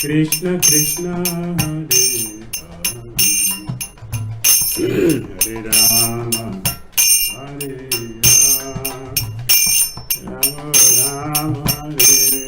Krishna Krishna Hare Hare Hare Rama Hare Rama Rama Rama Hare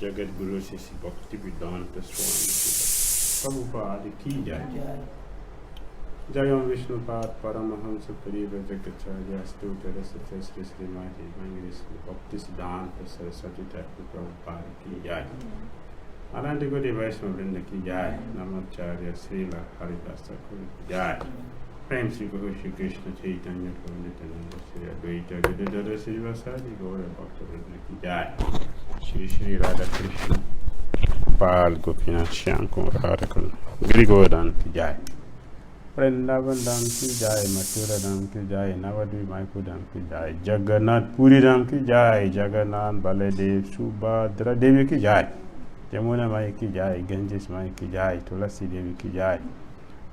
Jagat Guru Sisi Bhakti Dhira Damodara Swami Prabhupada ki jai. Jayam Vishnupad Paramahamsa Pariva Jagatacharya Astuta Rasata Sri Srimati Bhangiri Bhakti Siddhanta Saraswati Thakur Prabhupada ki jai. Ananta Gaudiya Vaishnava Vrinda ki jai. Namacharya Srila Haridas Thakur ki jai. Prem Sri Guru Shri Krishna Chaitanya Prabhu Nityananda Sri Advaita Gadadhara Srivasadi Gaura Bhakta Vrinda ki jai. Shri Shri Radha Krishna Pal Gopinath Shyam Kumar Radha Giri Govardhan ki jai. Vrindavan Dham ki jai, Mathura Dham ki jai, Navadvip Mayapur Dham ki jai, Jagannath Puri Dham ki jai, Jagannath Baladev Subhadra Devi ki jai, Jamuna Mai ki jai, Ganges Mai ki jai, Tulasi Devi ki jai,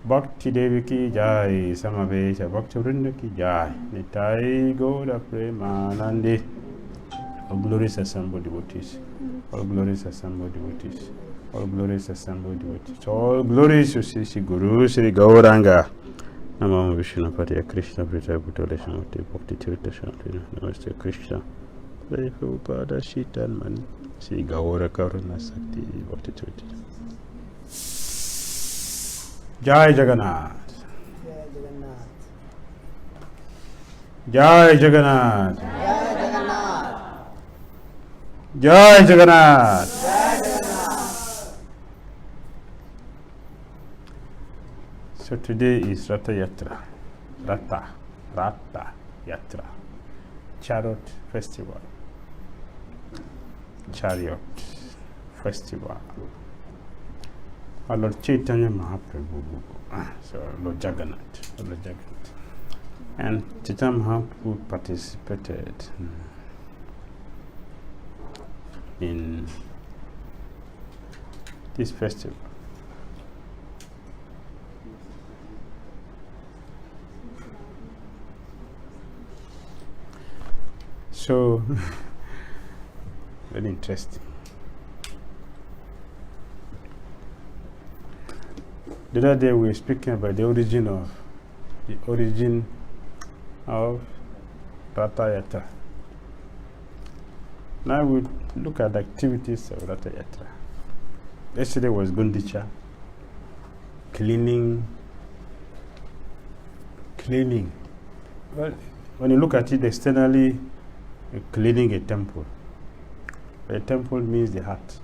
Bhakti Devi ki jai, Samavesha Bhakti Vrinda ki jai, Nitai Gaura Premanande. All glorious assembled devotees, all glorious assembled devotees, all glorious assembled devotees, all glories to Sri Guru Sri Gauranga. Namo Vishnu Padya Krishna Prita Bhutale Shamati Bhakti Tirtha Shanti Namaste Krishna Jai Prabhupada Shitan Man Sri Gaura Karuna Sakti Bhakti Tirtha. Jai Jagannath, Jai Jagannath, Jai Jagannath. So today is Ratha Yatra, Ratha Yatra, Chariot Festival, Chariot Festival. Our Lord Chaitanya Mahaprabhu, so Lord Jagannath, and Chaitanya Mahaprabhu participated in this festival. So, very interesting. The other day we were speaking about the origin of Ratha Yatra. Now we look at the activities of Ratha Yatra. Yesterday was Gundicha, cleaning. Well, when you look at it externally, cleaning a temple. A temple means the heart.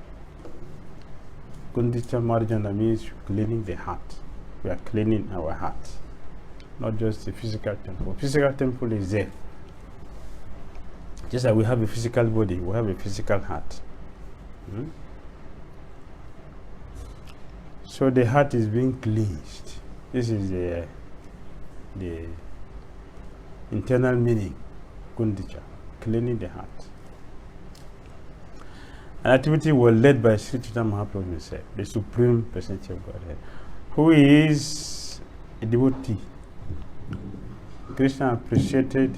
Gundicha Marjana means cleaning the heart. We are cleaning our heart, not just the physical temple. Physical temple is there. Just like we have a physical body, we have a physical heart. So the heart is being cleansed. This is the internal meaning, Gundicha, cleaning the heart. An activity was led by Sri Chaitanya Mahaprabhu himself, the Supreme Personality of Godhead, who is a devotee. Krishna appreciated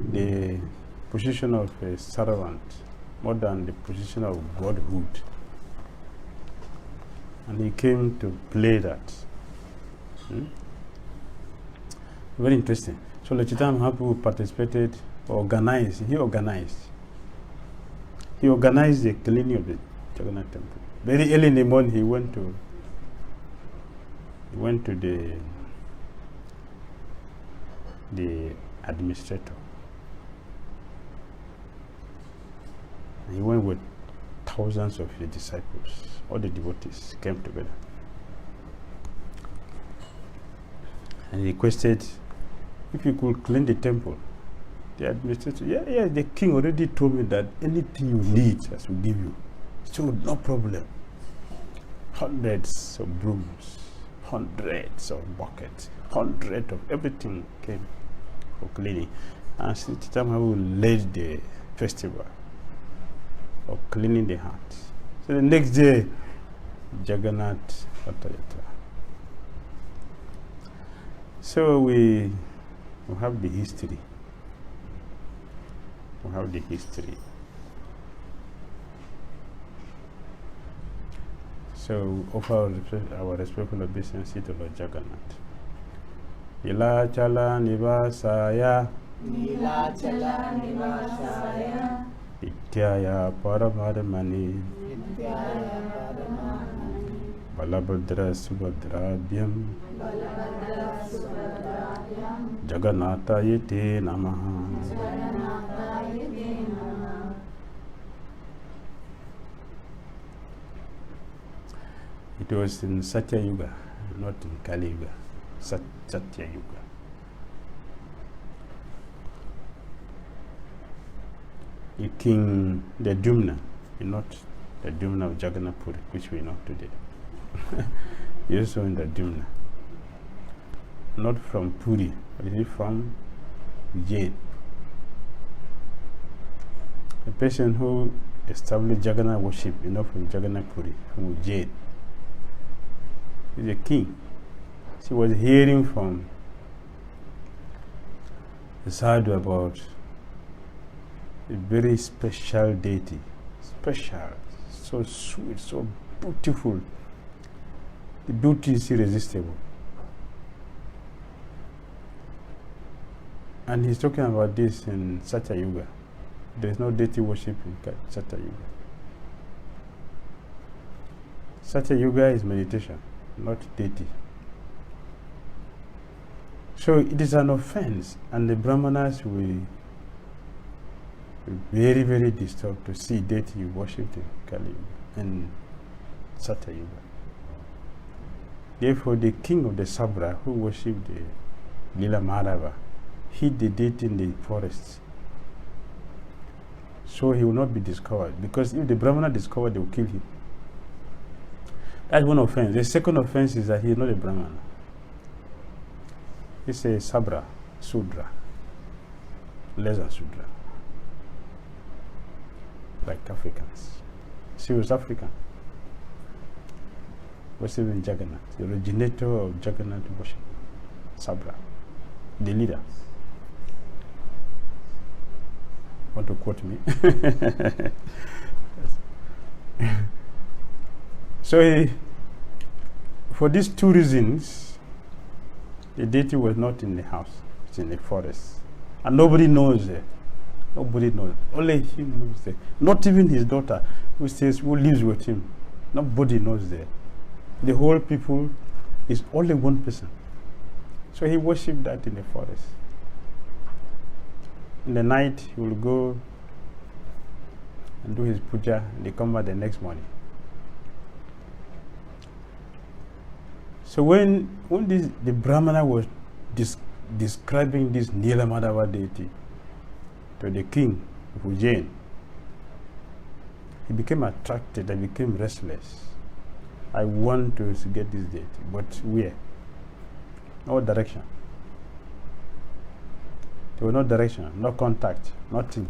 the position of a servant more than the position of godhood. And he came to play that. Very interesting. So the Chaitanya Mahaprabhu participated, he organized the cleaning of the Jagannath temple. Very early in the morning, he went to the administrator. He went with thousands of his disciples. All the devotees came together. And he requested if he could clean the temple. The administrator, the king already told me that anything you need, I will give you. So no problem. Hundreds of brooms, hundreds of buckets, hundreds of everything came for cleaning. And Sri Chaitanya Mahaprabhu led the festival of cleaning the heart. So the next day, Jagannath Ratha Yatra. So we have the history. So offer our respectful obeisance to Lord Jagannath. Nilachala Nivasaya Nityaya Paramadamani Balabhadra Subhadrabhyam Jagannatha Yate Namaha. It was in Satya Yuga, not in Kali Yuga. Satya Yuga. The king, the Dumna, not the Dumna of Jagannath Puri, which we know today. He also in the Dumna. Not from Puri, but he is from Jade. A person who established Jagannath worship, from Jagannath Puri, from Jade. He's a king. She was hearing from the sadhu about a very special deity. Special, so sweet, so beautiful. The beauty is irresistible. And he's talking about this in Satya Yuga. There is no deity worship in Satya Yuga. Satya Yuga is meditation, not deity. So it is an offense, and the Brahmanas will be very, very disturbed to see deity worshipped in Kali Yuga and Satya Yuga. Therefore, the king of the Sabra, who worshipped the Lila Madhava, hid the deity in the forest, so he will not be discovered. Because if the Brahmana discovered, they will kill him. That's one offense. The second offense is that he is not a Brahmana. He's a Sabra, Sudra, less than Sudra, like Africans. She was African, worshipping Jagannath, the originator of Jagannath worship, Sabra, the leader. Want to quote me? So for these two reasons, the deity was not in the house, it's in the forest. And nobody knows there. Nobody knows. Only him knows there. Not even his daughter, who lives with him. Nobody knows there. The whole people is only one person. So he worshipped that in the forest. In the night, he will go and do his puja, and they come back the next morning. So when the Brahmana was describing this Nila Madhava deity to the king of Ujjain, he became attracted and became restless. I want to get this deity, but where? No direction. There was no direction, no contact, nothing.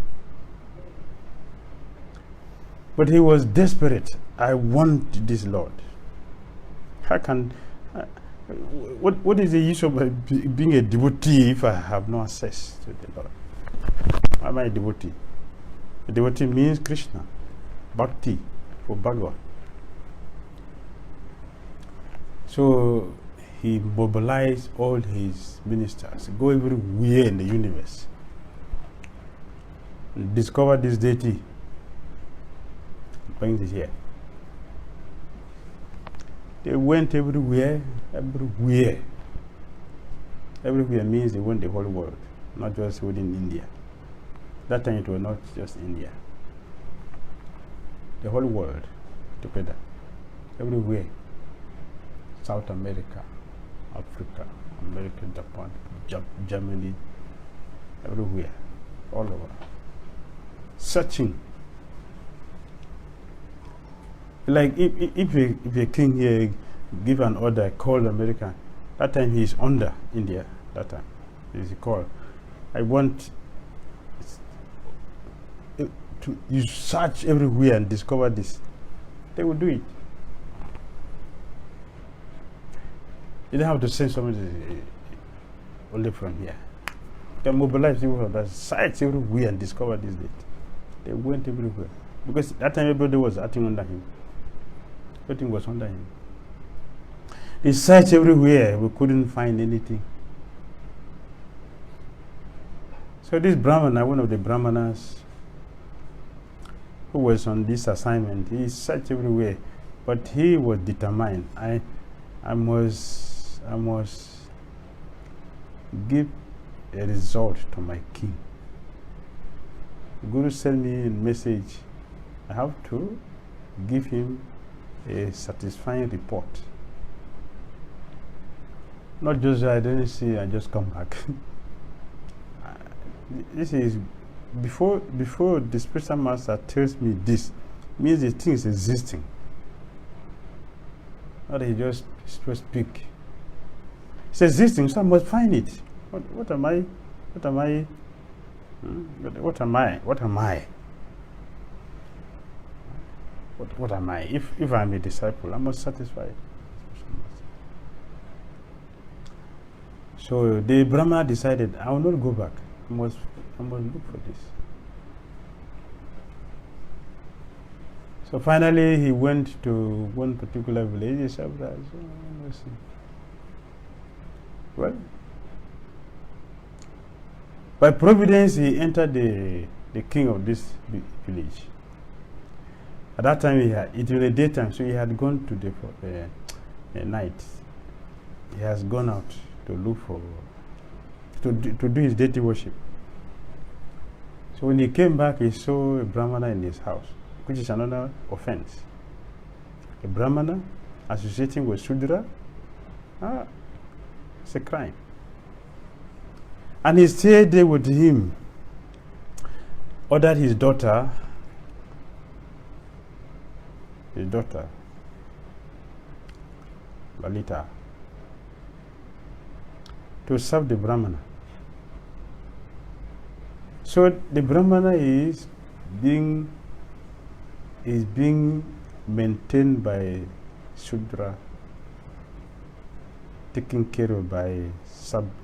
But he was desperate. I want this Lord. How can... what is the use of being a devotee if I have no access to the Lord? Why am I a devotee? A devotee means Krishna. Bhakti for Bhagwan. So he mobilized all his ministers, go everywhere in the universe, discover this deity, bring it here. They went everywhere, everywhere. Everywhere means they went the whole world, not just within India. That time it was not just India. The whole world together, everywhere. South America, Africa, America, Japan, Germany, everywhere, all over. Searching. Like if a king here give an order, call America, that time he is under India, that time. Is call. I want you search everywhere and discover this. They will do it. You don't have to send somebody only from here. You can mobilize people from that sites everywhere and discover this date. They went everywhere. Because that time everybody was acting under him. Everything was under him. They searched everywhere, we couldn't find anything. So this Brahmana, one of the Brahmanas who was on this assignment, he searched everywhere, but he was determined. I must give a result to my king. The Guru sent me a message. I have to give him a satisfying report. Not just I didn't see and just come back. This is before the spiritual master tells me this, means the thing is existing. Not that he just speak. It's existing, so I must find it. What am I? What am I? What am I? What am I? What am I? If I'm a disciple, I must satisfy it. So the Brahma decided, I will not go back. I must look for this. So finally he went to one particular village. He said, well, by providence he entered the king of this village. At that time it was the daytime, so he had gone to the night. He has gone out to look for, to do his deity worship. So when he came back, he saw a Brahmana in his house, which is another offense. A Brahmana associating with Shudra, it's a crime. And he stayed there with him, ordered his daughter, Lalita, to serve the Brahmana. So the Brahmana is being maintained by Shudra, taken care of by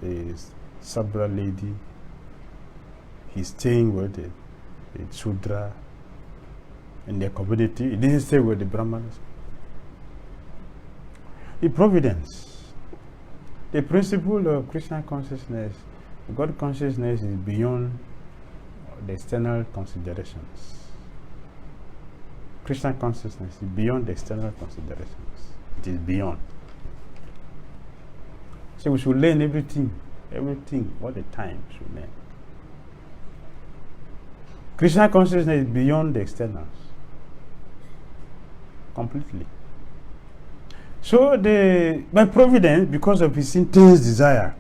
a Sabra lady. He's staying with the Shudra in their community. He didn't stay with the Brahmanas. The providence, the principle of Krishna consciousness, God consciousness is beyond the external considerations. Krishna consciousness is beyond the external considerations. It is beyond. So we should learn everything, all the time we should learn. Krishna consciousness is beyond the externals. Completely. So by providence, because of his intense desire,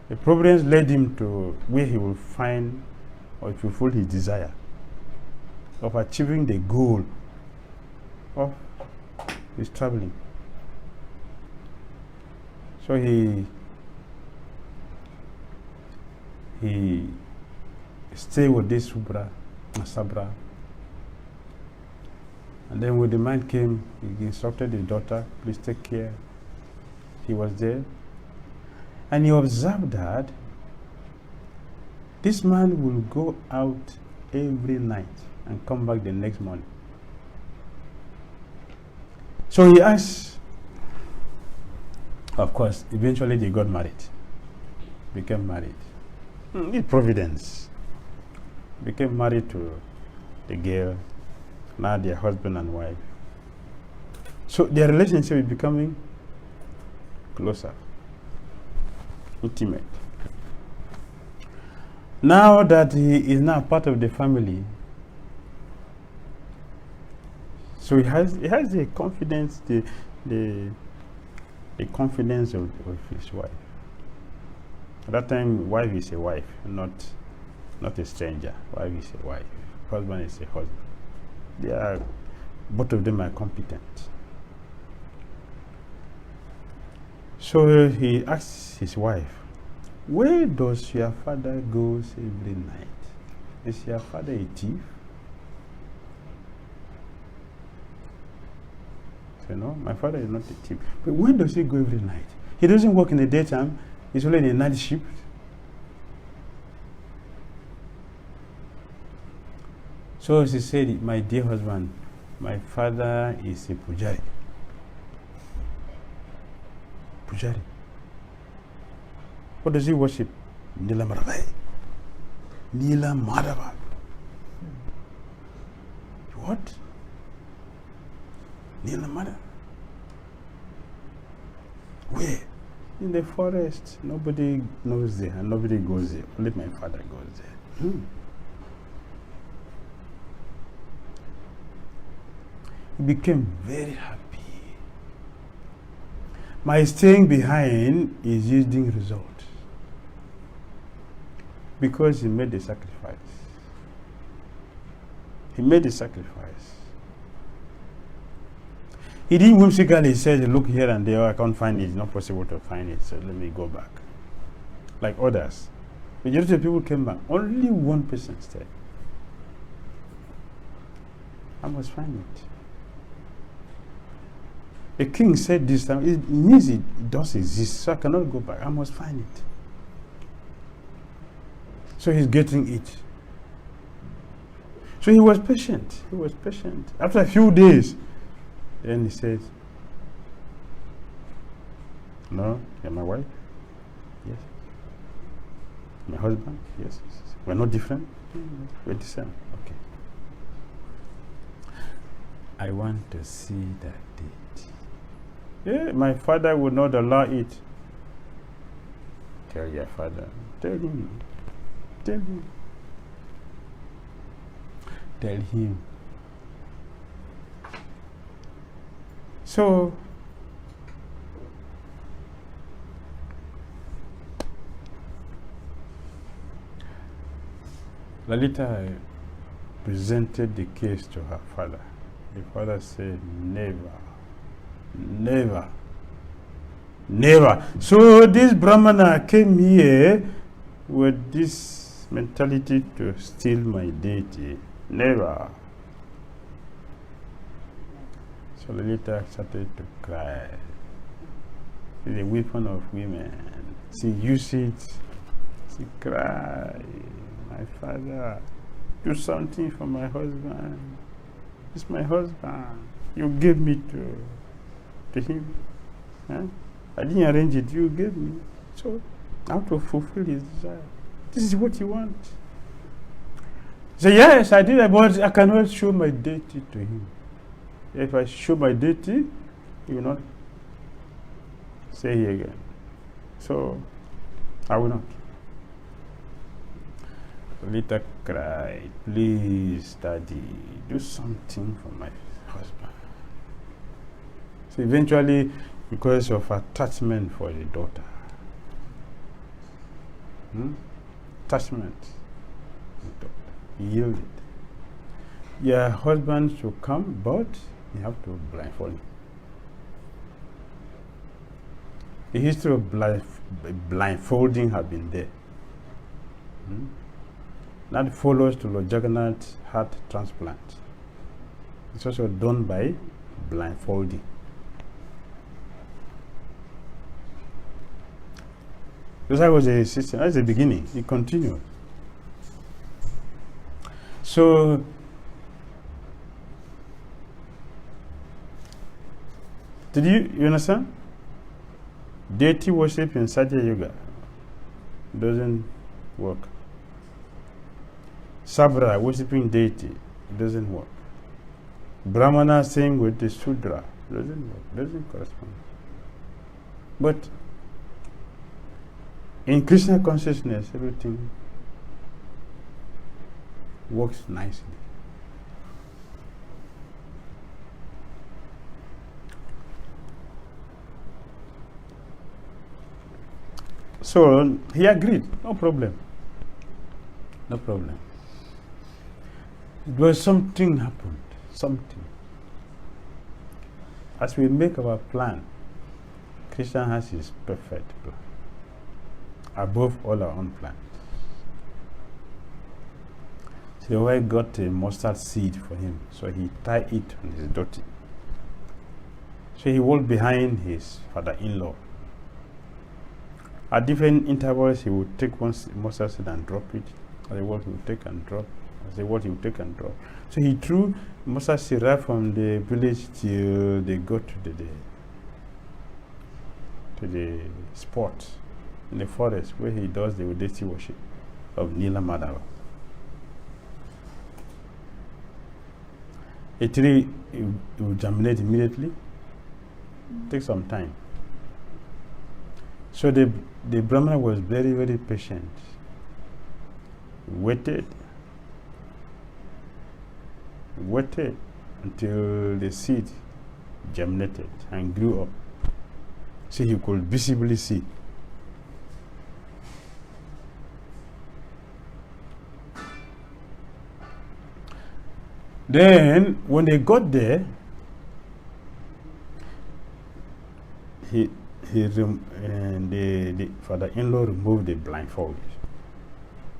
the providence led him to where he will find or fulfill his desire of achieving the goal of his traveling. So he he stayed with this Sabra. And then when the man came, he instructed his daughter, please take care. He was there. And he observed that this man will go out every night and come back the next morning. So he asked, of course, eventually they got married, became married. In Providence, became married to the girl, now they're husband and wife. So their relationship is becoming closer, intimate. Now that he is now part of the family, so he has the confidence, the confidence of his wife. At that time, wife is a wife, not a stranger. Wife is a wife. Husband is a husband. Both of them are competent. So he asks his wife, where does your father go every night? Is your father a thief? So no, my father is not a thief. But where does he go every night? He doesn't work in the daytime. He's only in a night shift. So she said, my dear husband, my father is a pujari. Pujari. What does he worship? Nila Madhava. Nila Madhava. What? Nila Madhava. Where? In the forest. Nobody knows there and nobody goes there. Only my father goes there. He became very happy. My staying behind is yielding results. Because he made the sacrifice. He made the sacrifice. He didn't whimsically say, look here and there, I can't find it, it's not possible to find it, so let me go back. Like others. Majority of people came back. Only one person stayed. I must find it. The king said this time, it means it does exist, so I cannot go back. I must find it. So he's getting it. So he was patient. He was patient. After a few days, then he said, no, you're my wife? Yes. My husband? Yes. We're not different? We're the same. Okay. I want to see that date. Yeah, my father would not allow it. Tell your father. Tell him. Tell him. Tell him. So, Lalita presented the case to her father. The father said, never, never, never. So this Brahmana came here with this mentality to steal my deity. Never. So Lalita started to cry. It's the weapon of women. She used it. She cried. My father, do something for my husband. It's my husband. You gave me to him. Huh? I didn't arrange it. You gave me. So I have to fulfill his desire. This is what you want. So yes, I did, but I cannot show my deity to him. If I show my deity, he will not say here again. So I will not. Lita cried, please, Daddy, do something for my husband. So eventually, because of attachment for the daughter, attachment, he yielded. Your husband should come, but you have to blindfold him. The history of blindfolding has been there. That follows to Lord Jagannath's heart transplant. It's also done by blindfolding. Because that was a system, that's the beginning. It continued. So, did you understand? Deity worship in Satya Yoga doesn't work. Sabra worshipping deity doesn't work. Brahmana saying with the Sudra doesn't work, doesn't correspond. But in Krishna consciousness, everything works nicely. So he agreed, no problem. No problem. But something happened, something. As we make our plan, Krishna has his perfect plan, above all our own plans. So the wife got a mustard seed for him, so he tied it on his dhoti. So he walked behind his father-in-law. At different intervals, he would take one mustard seed and drop it. As the word he would take and drop. As the word he would take and drop. So he threw mustard seed right from the village till they got to the spot in the forest where he does the deity worship of Nila Madhava. A tree it will germinate immediately. Take some time. So the Brahmana was very, very patient. Waited until the seed germinated and grew up, so he could visibly see. Then, when they got there, the father-in-law removed the blindfold.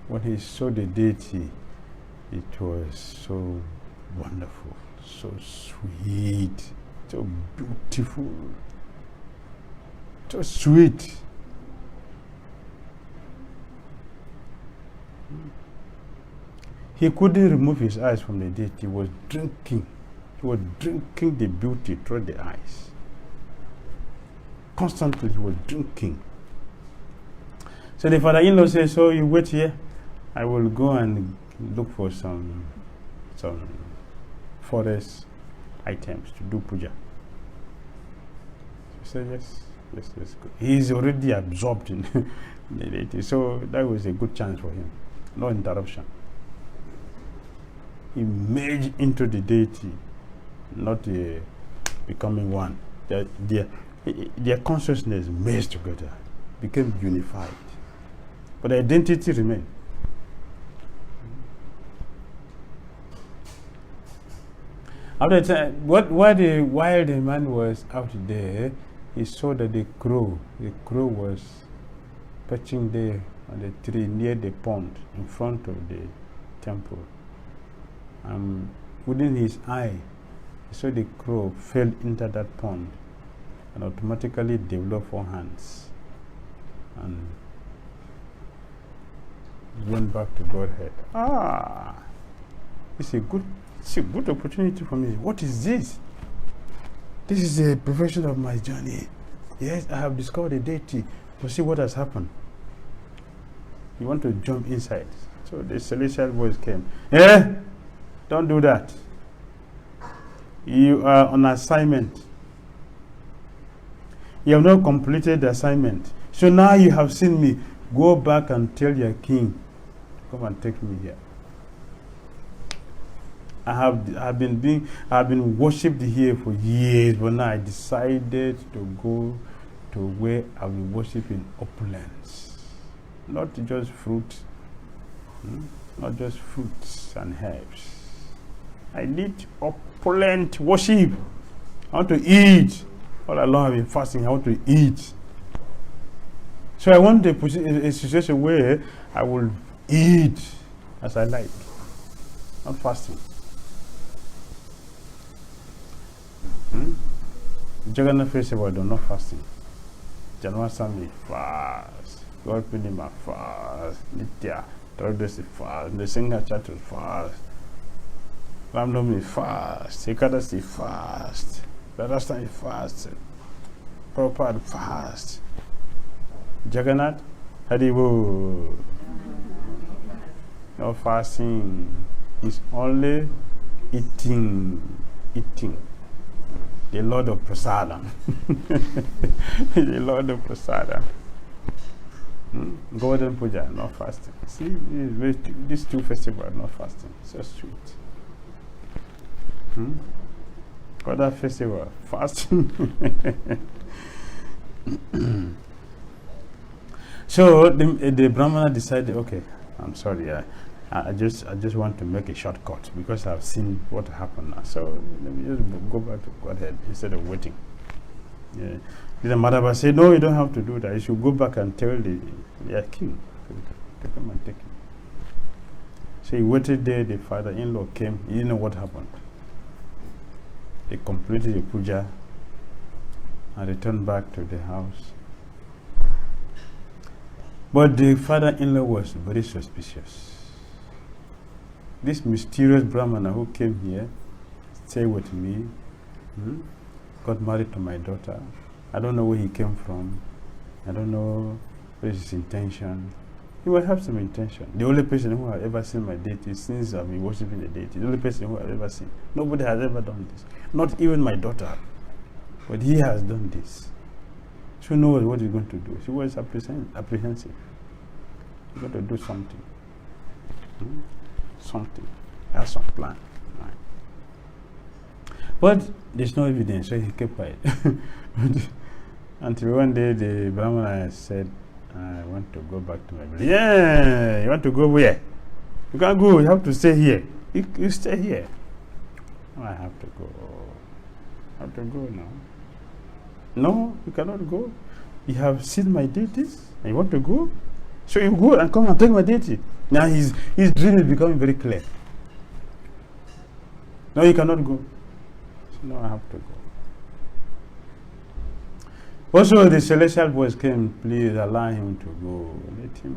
When he saw the deity, it was so wonderful, so sweet, so beautiful, so sweet. He couldn't remove his eyes from the deity. He was drinking the beauty through the eyes. Constantly he was drinking. So the father-in-law says, so you wait here, I will go and look for some forest items to do puja. He said, yes, go. He is already absorbed in the deity, so that was a good chance for him. No interruption. He merged into the deity, not becoming one. Their consciousness merged together, became unified. But the identity remained. After that, while the man was out there, he saw that the crow was perching there on the tree near the pond in front of the temple. Within his eye, he saw the crow fell into that pond and automatically developed 4 hands and went back to Godhead. It's a good opportunity for me. What is this? This is a perfection of my journey. Yes, I have discovered a deity. To see what has happened. You want to jump inside. So the celestial voice came. Don't do that. You are on assignment. You have not completed the assignment. So now you have seen me. Go back and tell your king to come and take me here. I have been worshipped here for years, but now I decided to go to where I will worship in opulence, not just fruit, not just fruits and herbs. I need opulent worship. I want to eat. All along I've been fasting. I want to eat. So I want a situation where I will eat as I like. Not fasting. Jagannath festival, do not fasting. January Sunday, fast. God Purnima, fast. Nitya, Thursday, fast. The Sanga Church, fast. Ramnavami, fast. Ekadasi, fast. Rajasthan, fast. Prabhupada, fast. Jagannath, Haribo. No fasting. It's only eating. The Lord of Prasadam. The Lord of Prasadam. Golden Puja, not fasting. See, these two festivals, not fasting. So sweet. Other festival, fasting. So the Brahmana decided, okay, I'm sorry, I just want to make a shortcut because I've seen what happened now. So let me just go back to Godhead instead of waiting. Yeah. The Madhava said, no, you don't have to do that. You should go back and tell the king to come and take him. So he waited there. The father-in-law came. He didn't know what happened. They completed the puja and returned back to the house. But the father-in-law was very suspicious. This mysterious Brahmana who came here, stayed with me, got married to my daughter. I don't know where he came from. I don't know what is his intention. He might have some intention. The only person who has ever seen my deity since I've been worshipping the deity, the only person who I've ever seen. Nobody has ever done this. Not even my daughter. But he has done this. She knows what he's going to do. She was apprehensive. He's going to do something. Something. He has some plan. Right. But there's no evidence, so he kept quiet. Until one day the Brahmana said, I want to go back to my village. Yeah, you want to go where? You can't go, you have to stay here. You stay here. Oh, I have to go. I have to go now. No, you cannot go. You have seen my deities and you want to go? So you go and come and take my deity. Now his dream is becoming very clear. No, you cannot go. So no, I have to go. Also, the celestial voice came, please allow him to go. Let him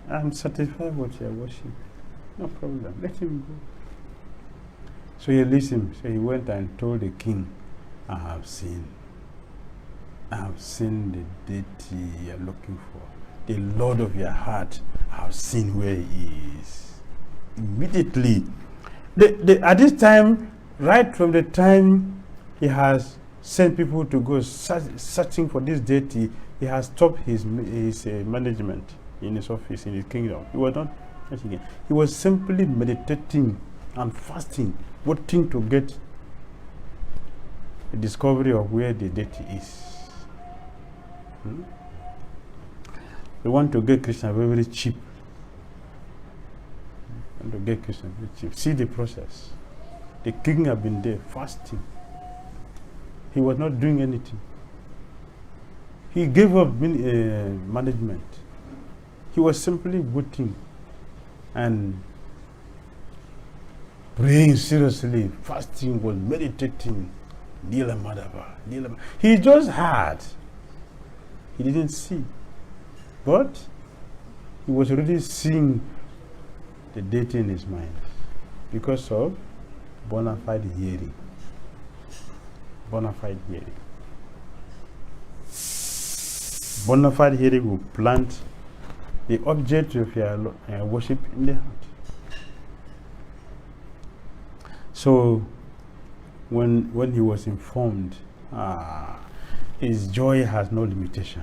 go. I'm satisfied with your worship. No problem. Let him go. So he listened. So he went and told the king, I have seen the deity you are looking for. The Lord of your heart, I have seen where he is. Immediately. At this time, right from the time he has sent people to go searching for this deity, he has stopped his management in his office, in his kingdom. He was not searching. He was simply meditating and fasting, waiting to get the discovery of where the deity is. They want to get Krishna very, very cheap. Want to get Krishna very cheap. See the process. The king had been there fasting. He was not doing anything. He gave up management. He was simply waiting and praying seriously, fasting, was meditating. Dhira Damodara. He just had. He didn't see. But he was already seeing the deity in his mind because of bona fide hearing. Bona fide hearing. Bona fide hearing will plant the object of your worship in the heart. So when he was informed, his joy has no limitation.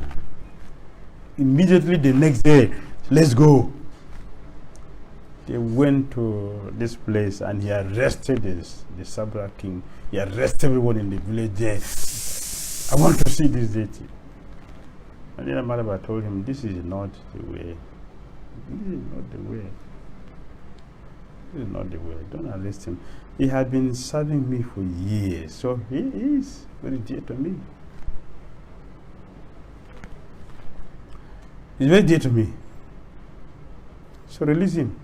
Immediately the next day, let's go. They went to this place and he arrested the Sabra king. He arrested everyone in the village there. I want to see this deity. And then Madhava told him, this is not the way. This is not the way. This is not the way. Don't arrest him. He had been serving me for years, so he is very dear to me. He's very dear to me. So release him.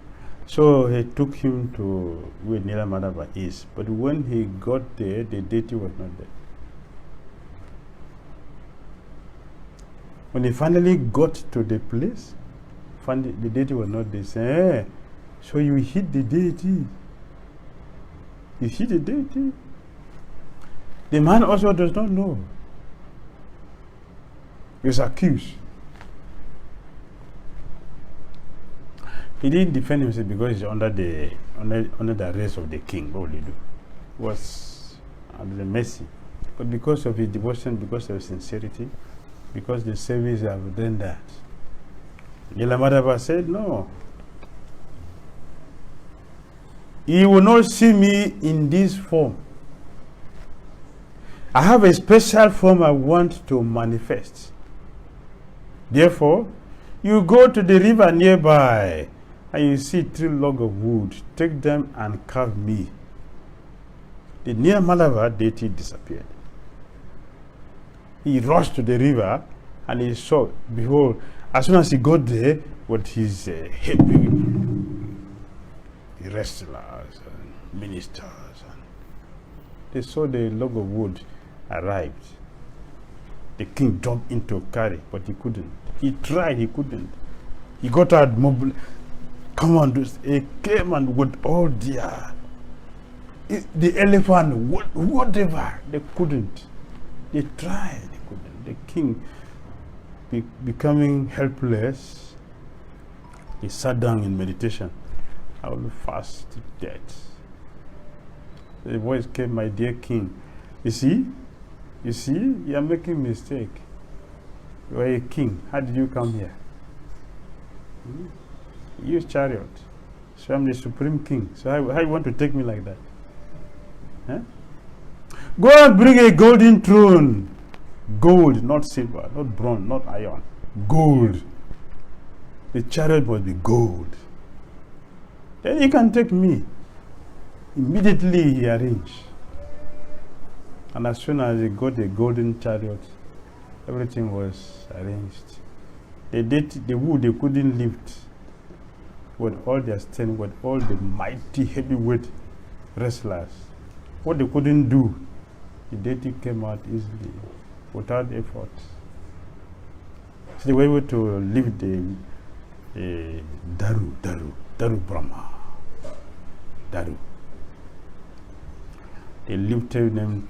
So he took him to where Dhira Damodara is. But when he got there, the deity was not there. When he finally got to the place, the deity was not there. He said, hey, so you hit the deity. You hit the deity. The man also does not know. He's accused. He didn't defend himself because he's under the arrest of the king. What will he do? He was under the mercy. But because of his devotion, because of his sincerity, because the service have done that, Dhira Damodara said, no. He will not see me in this form. I have a special form I want to manifest. Therefore, you go to the river nearby and you see 3 logs of wood. Take them and carve me. The Dhira Damodara deity disappeared. He rushed to the river and he saw, behold, as soon as he got there, with his heavy wrestlers and ministers, and they saw the log of wood arrived. The king jumped in to carry, but he couldn't. He tried, he couldn't. He got out mobile. Come on, he came and with all the elephant, whatever, they couldn't. They tried, they couldn't. The king becoming helpless, he sat down in meditation. I will fast to death. The voice came, my dear king, you see, you are making a mistake. You are a king. How did you come here? You use chariot. So I'm the supreme king. So how you want to take me like that? Huh? Go and bring a golden throne. Gold, not silver, not bronze, not iron. Gold. The chariot must be gold. Then you can take me. Immediately he arranged. And as soon as he got the golden chariot, everything was arranged. The wood they couldn't lift with all their strength, with all the mighty heavyweight wrestlers. What they couldn't do, the deity came out easily, without effort. So they were able to lift the Daru Brahma. Daru. They lifted them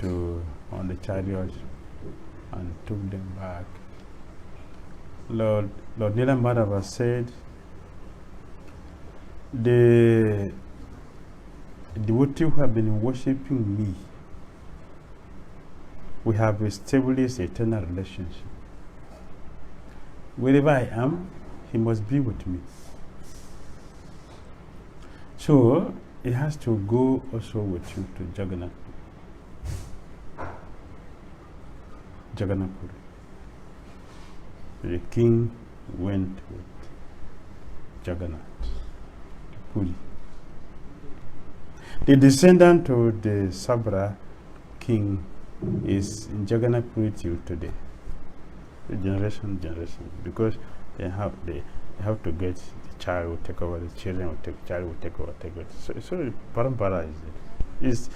on the chariot and took them back. Lord Dhira Damodara said, the devotees who have been worshipping me, we have established eternal relationship. Wherever I am, he must be with me. So he has to go also with you to Jagannath. Jagannath Puri. The king went with Jagannath Puri. The descendant of the Sabra king is in Jagannath Puri till today. The generation, because they have to get the child will take over, the children will take, child will take over, So parampara is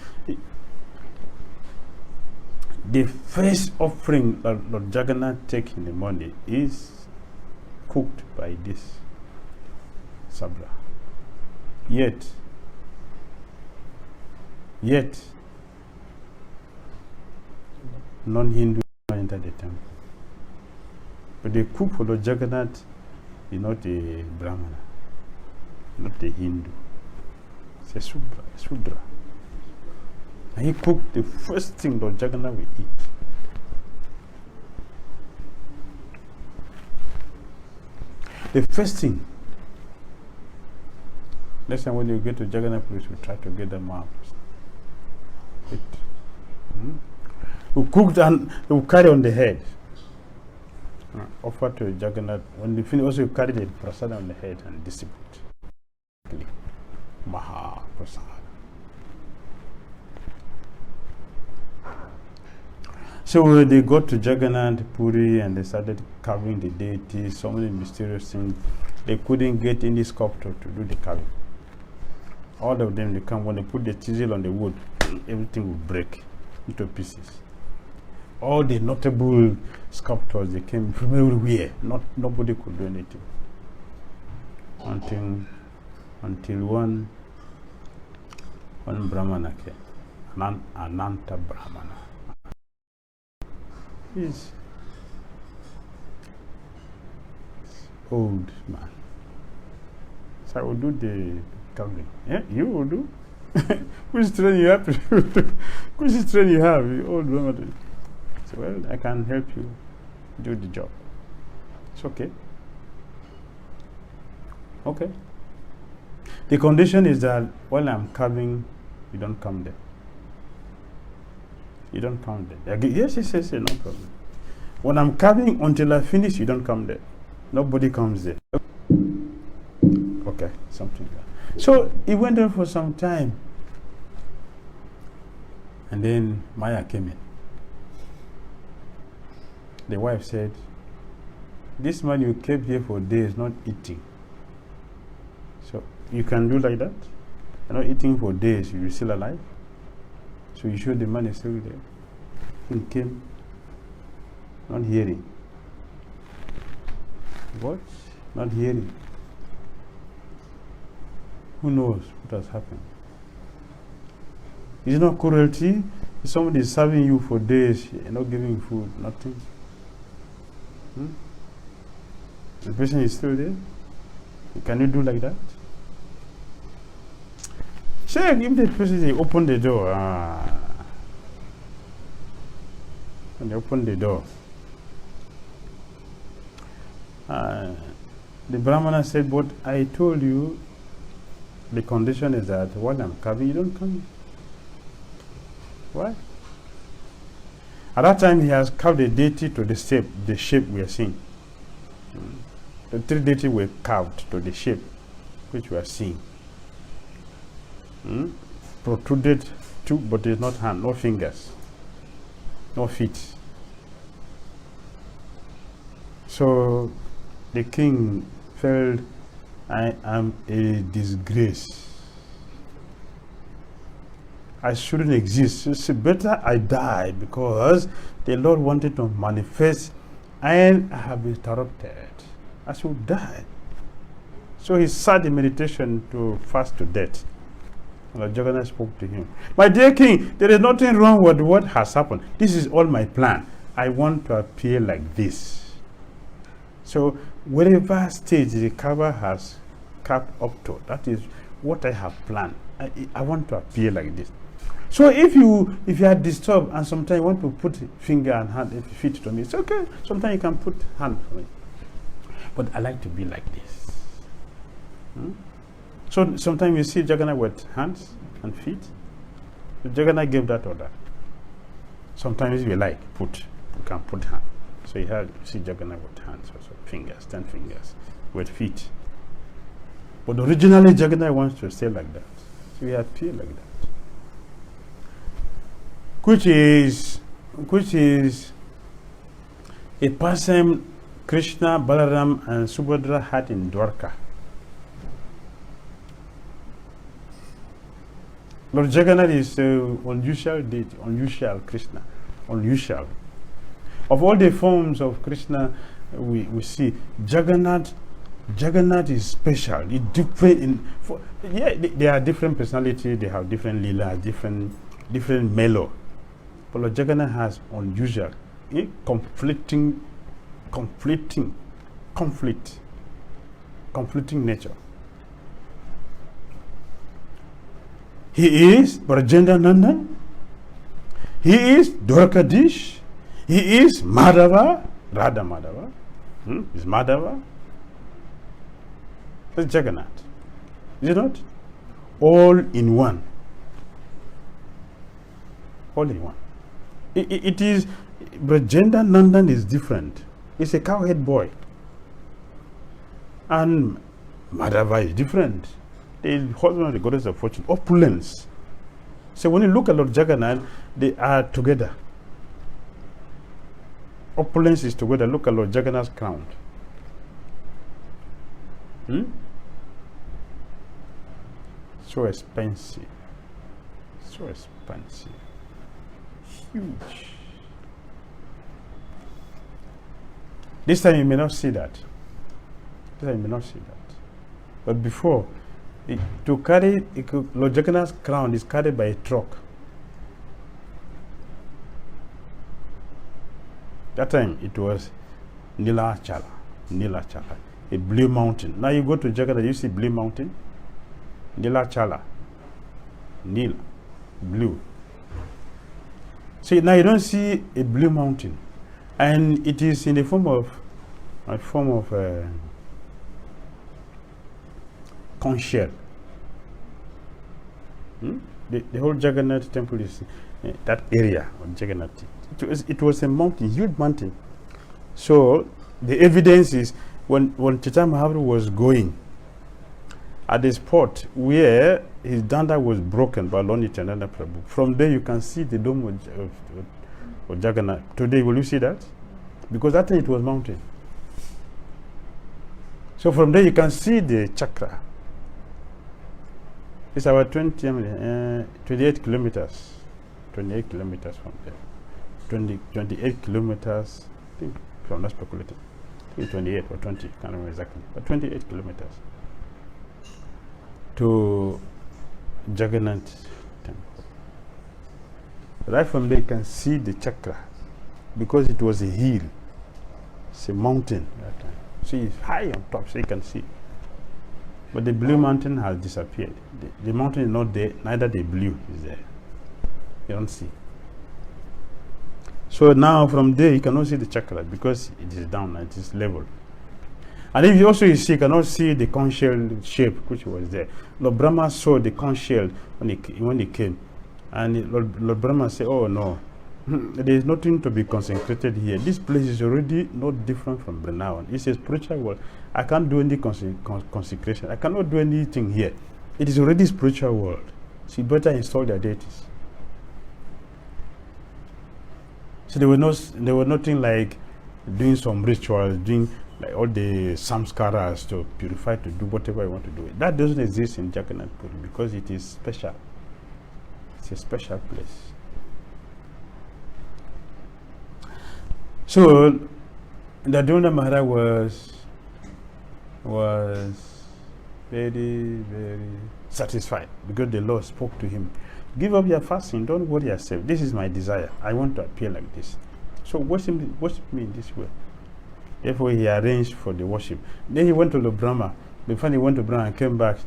the first offering that Lord Jagannath take in the morning is cooked by this Sabra. Yet non-Hindu enter the temple. But the cook for Lord Jagannath is not a Brahmana, not a Hindu. It's a Sudra. And he cooked the first thing Lord Jagannath will eat. The first thing. Next time when you get to Jagannath place, we try to get them out. We cooked and they will carry on the head. Offer to Jagannath. When they finish, also you carry the prasad on the head and distribute. Maha prasad. So they got to Jagannath Puri and they started carving the deity, so many mysterious things. they couldn't get any sculptor to do the carving. All of them, they come, when they put the chisel on the wood, everything will break into pieces. All the notable sculptors, they came from everywhere. Nobody could do anything. Until one Brahmana came, Ananta Brahmana. He's old man. So I will do the carving. Yeah, you will do. Which train you have? Which train you have? You old woman. So, well, I can help you do the job. It's okay. Okay. The condition is that while I'm carving, you don't come there. You don't come there. Yes, no problem. When I'm carving, until I finish, you don't come there. Nobody comes there. Okay, something like that. So it went on for some time. And then Maya came in. The wife said, this man you kept here for days not eating. So you can do like that? You're not eating for days, you're still alive? So you sure the man is still there? He came, not hearing. What? Not hearing. Who knows what has happened? It's not cruelty. If somebody is serving you for days, you're not giving food, nothing. The person is still there. Can you do like that? Check if the person they open the door. When they open the door, the Brahmana said, but I told you the condition is that while I'm carving, you don't come. Why? At that time, he has carved the deity to the shape we are seeing. The three deities were carved to the shape which we are seeing. Protruded two, but there's not hand, no fingers, no feet. So the king felt, I am a disgrace. I shouldn't exist. So it's better I die, because the Lord wanted to manifest and I have been interrupted. I should die. So he sat in meditation to fast to death. And Jagannath spoke to him. My dear king, there is nothing wrong with what has happened. This is all my plan. I want to appear like this. So whatever stage the carver has carved up to, that is what I have planned. I want to appear like this. So if you are disturbed and sometimes you want to put finger and hand and feet to me, it's okay. Sometimes you can put hand for me. But I like to be like this. So sometimes you see Jagannath with hands and feet. So Jagannath gave that order. Sometimes you like you can put hand. So you see Jagannath with hands also, fingers, 10 fingers, with feet. But originally Jagannath wants to stay like that. So he appear like that. Which is a person Krishna, Balaram and Subhadra had in Dwarka. Lord Jagannath is unusual deity, unusual Krishna, unusual. Of all the forms of Krishna we see, Jagannath is special. It's different they are different personality, they have different lila, different mellow. But Lord Jagannath has unusual, conflicting nature. He is Brajendra Nandan. He is Dwarkadish. He is Madhava, Radha Madhava. Is Madhava. That's Jagannath. Is it not? All in one. All in one. It is, Brajendra Nandan is different. It's a cowhead boy. And Madhava is different. The husband of the goddess of fortune, opulence. So when you look at Lord Jagannath, they are together. Opulence is together. Look at Lord Jagannath's crown. So expensive. So expensive. Huge. This time you may not see that. This time you may not see that. But before, to carry Lord Jagannath's crown is carried by a truck. That time it was Nilachala, a blue mountain. Now you go to Jagannath, you see blue mountain, Nilachala, Nil, blue. See, now you don't see a blue mountain, and it is in the form of conch shell. The whole Jagannath temple is that area of Jagannath. It was a mountain, huge mountain. So the evidence is when Chaitanya Mahaprabhu was going at the spot where his danda was broken by Lord Nityananda Prabhu. From there you can see the dome of Jagannath. Today will you see that? Because that time it was mountain. So from there you can see the chakra. It's about 28 kilometers. 28 kilometers from there. 28 kilometers, I think, if I'm not speculating. I think 28 or 20, can't remember exactly. But 28 kilometers to Jagannath temple. Right from there you can see the chakra because it was a hill. It's a mountain that time. So it's high on top, so you can see. But the blue mountain has disappeared. The mountain is not there, neither the blue is there. You don't see. So now from there you cannot see the chakra because it is down, it is level. And if you also see, you cannot see the conch shell shape which was there. Lord Brahma saw the conch shell when he came. And Lord Brahma said, oh no, there is nothing to be consecrated here. This place is already not different from Vrindavan. It's a spiritual world. I can't do any consecration. I cannot do anything here. It is already spiritual world. So you better install their deities. So there were nothing like doing some rituals, doing like all the samskaras to purify, to do whatever you want to do. That doesn't exist in Jagannath Puri because it is special. It's a special place. So the Damodara Maharaj was very, very satisfied because the Lord spoke to him. Give up your fasting, don't worry yourself. This is my desire. I want to appear like this. So worship me in this way. Therefore he arranged for the worship. Then he went to the Brahma. Before he went to Brahma and came back,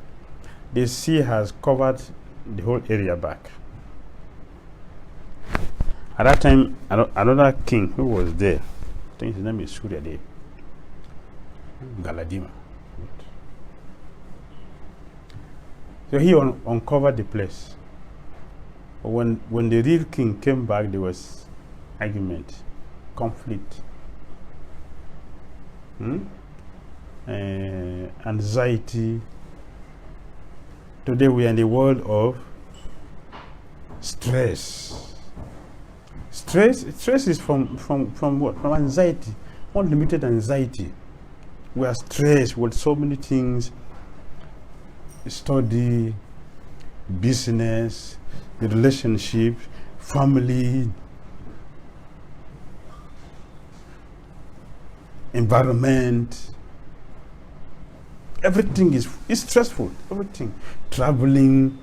the sea has covered the whole area back. At that time, another king who was there, I think his name is Suryadev, Galadima. So he uncovered the place. When the real king came back, there was argument, conflict, anxiety. Today we are in the world of stress. Stress is from what? From anxiety, unlimited anxiety. We are stressed with so many things: study, business, the relationship, family, environment. Everything is stressful. Everything, traveling,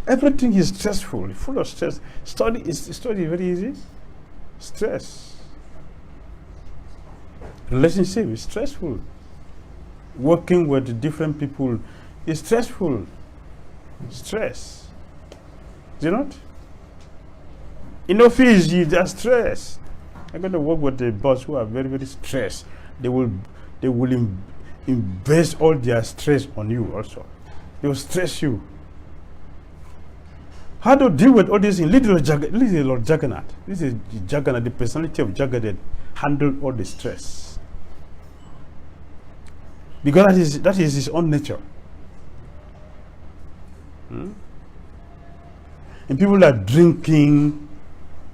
everything is stressful, full of stress. Study is very easy. Stress. Relationship is stressful. Working with different people is stressful. Stress. Is it not? In office, you just stress. I'm going to work with the boss who are very, very stressed. They will invest all their stress on you also. They will stress you. How to deal with all this in little Lord Jagannath. This is Jagannath, the personality of Jagannath, handle all the stress. Because that is his own nature. And people are drinking.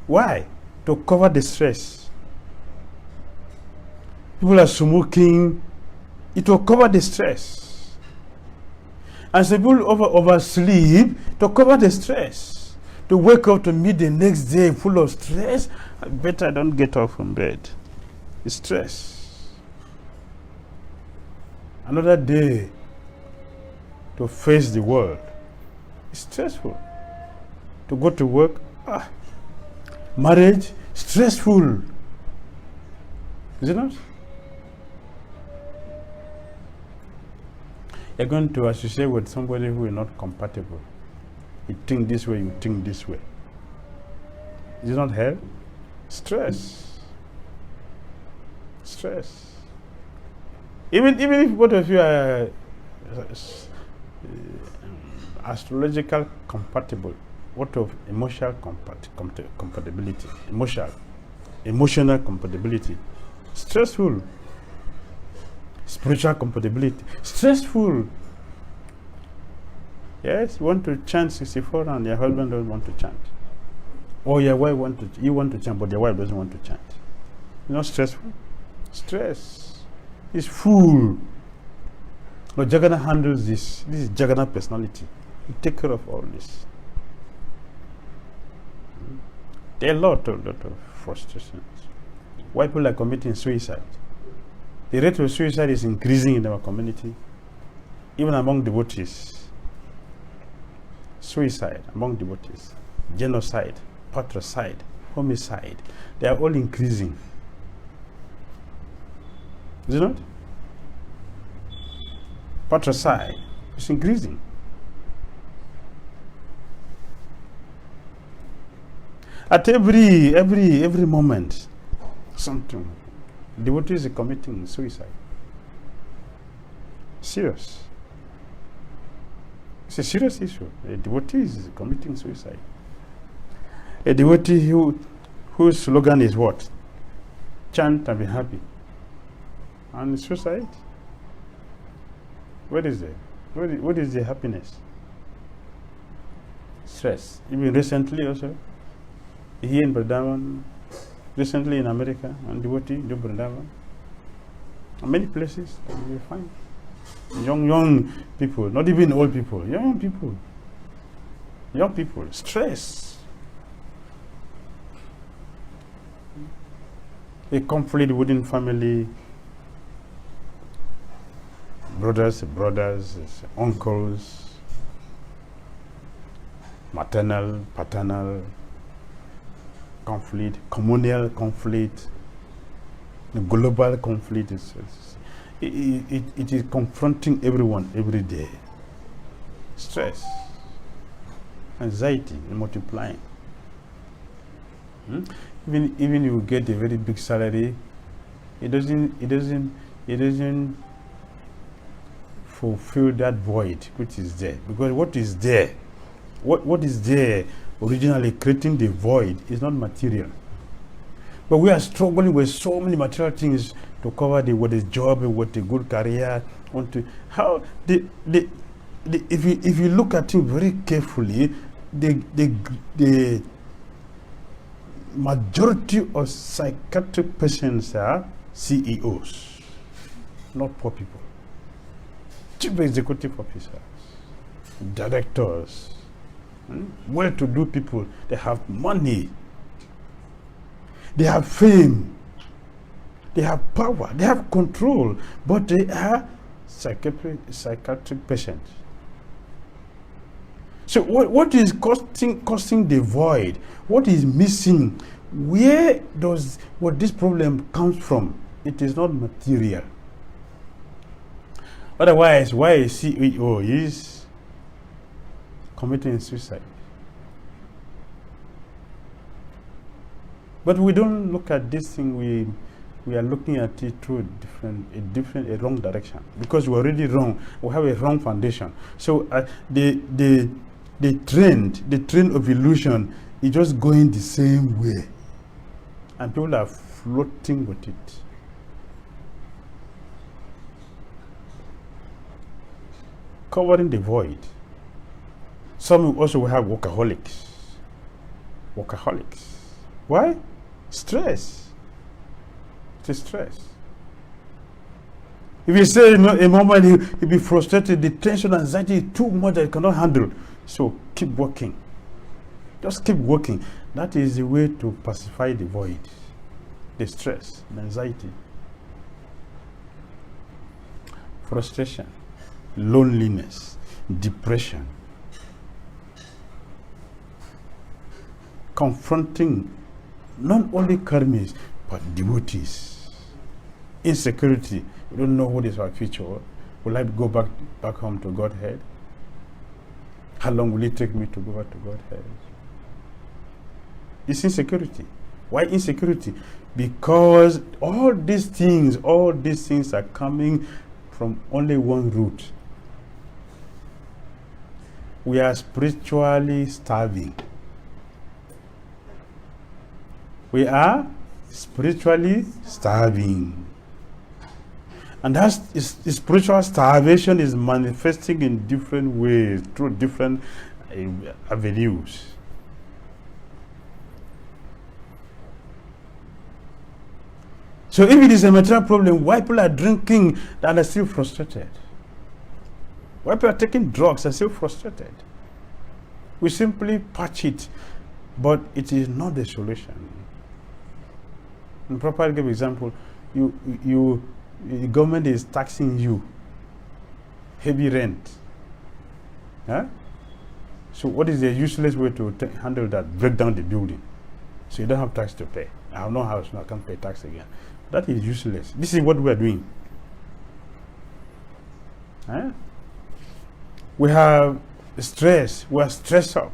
Why? To cover the stress. People are smoking. It will cover the stress. And some people oversleep to cover the stress. To wake up to meet the next day full of stress, I better don't get up from bed. It's stress. Another day to face the world. It's stressful. To go to work, marriage, stressful. Is it not? You're going to associate with somebody who is not compatible. You think this way, you think this way. Is it not hell? Stress. Stress. Even if both of you are astrological compatible, what of emotional compatibility? Emotional compatibility. Stressful. Spiritual compatibility. Stressful. Yes, you want to chant 64 and your husband doesn't want to chant. Or your wife you want to chant, but your wife doesn't want to chant. You know, stressful? Stress is full. But Jagannath handles this. This is Jagannath personality. He take care of all this. There are a lot of frustrations. Why people are committing suicide? The rate of suicide is increasing in our community, even among devotees. Suicide among devotees, genocide, patricide, homicide, they are all increasing. Is it not? Patricide is increasing. At every moment, something. Devotees are committing suicide. Serious. It's a serious issue. A devotee is committing suicide. A devotee whose slogan is what? Chant and be happy. And suicide? What is it? What is the happiness? Stress. Even recently also, here in Vrindavan, recently in America, and devotee, do Vrindavan. Many places you find young people, not even old people, young people, stress. A conflict within family, brothers, uncles, maternal, paternal conflict, communal conflict, the global conflict. It is confronting everyone every day. Stress, anxiety, multiplying. Even you get a very big salary, it doesn't fulfill that void which is there. Because what is there, what is there originally creating the void is not material. But we are struggling with so many material things to cover with a job, with a good career. If you look at it very carefully, the majority of psychiatric patients are CEOs, not poor people. Chief executive officers, directors, well-to-do people. They have money, they have fame, they have power, they have control, but they are psychiatric patients. So what is causing the void? What is missing? Where does this problem comes from? It is not material. Otherwise, why a CEO is committing suicide? But we don't look at this thing. We are looking at it through a wrong direction, because we're already wrong. We have a wrong foundation. So the trend of illusion is just going the same way, and people are floating with it. Covering the void. Some also will have workaholics. Why? Stress. It is stress. If you say a moment he'll be frustrated, the tension, anxiety is too much that he cannot handle. So keep working. Just keep working. That is the way to pacify the void, the stress, the anxiety, frustration, loneliness, depression. Confronting not only karmis but devotees. Insecurity. We don't know what is our future. Will I go back home to Godhead? How long will it take me to go back to Godhead? It's insecurity. Why insecurity? Because all these things are coming from only one root. We are spiritually starving. We are spiritually starving. And that's spiritual starvation is manifesting in different ways, through different avenues. So if it is a material problem, why people are drinking and are still frustrated? Why people are taking drugs and still frustrated? We simply patch it, but it is not the solution. In proper give example, the government is taxing you heavy rent. Huh? So what is the useless way to handle that? Break down the building. So you don't have tax to pay. I have no house, now I can't pay tax again. That is useless. This is what we are doing. Huh? We have stress. We are stressed up.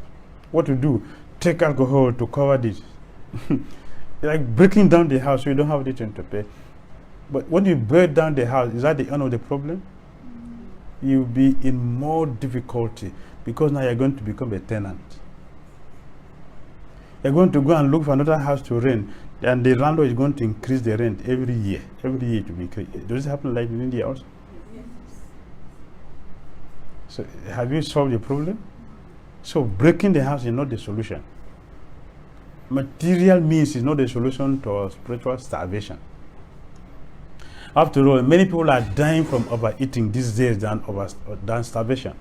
What to do? Take alcohol to cover this. Like breaking down the house so you don't have anything to pay. But when you break down the house, is that the end of the problem? You'll be in more difficulty because now you're going to become a tenant. You're going to go and look for another house to rent, and the landlord is going to increase the rent every year. Every year to be increased. Does it happen like in India also? Yes. So have you solved the problem? So breaking the house is not the solution. Material means is not the solution to spiritual starvation. After all, many people are dying from overeating these days than starvation.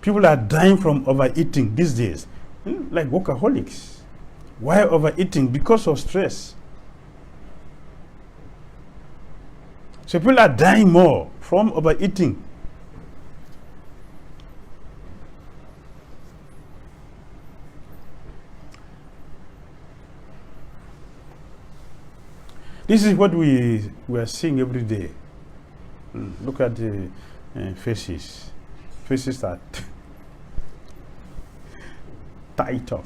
People are dying from overeating these days, like workaholics. Why overeating? Because of stress. So people are dying more from overeating. This is what we are seeing every day. Look at the faces. Faces are tight up.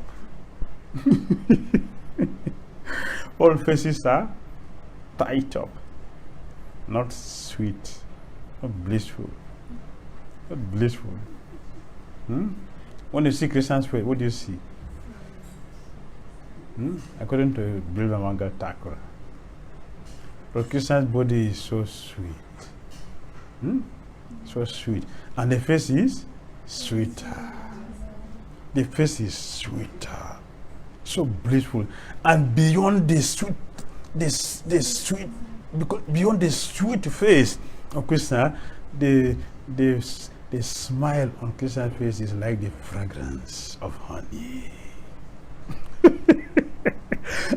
All faces are tight up. Not sweet. Not blissful. Not blissful. When you see Christian's face, what do you see? According to Bilba Manga Thakura, the Christian's body is so sweet. So sweet. And the face is sweeter. The face is sweeter. So blissful. And beyond the sweet, the sweet, because beyond the sweet face of Krishna, the smile on Krishna's face is like the fragrance of honey.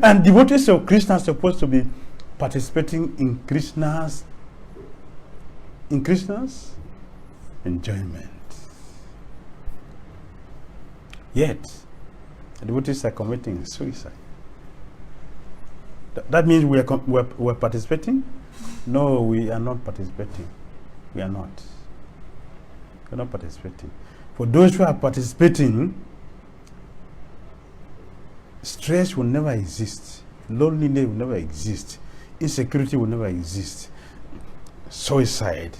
And devotees of Krishna are supposed to be participating in Krishna's enjoyment. Yet, the devotees are committing suicide. That means we're participating? No, we are not participating. We are not. We're not participating. For those who are participating, stress will never exist. Loneliness will never exist. Insecurity will never exist. Suicide,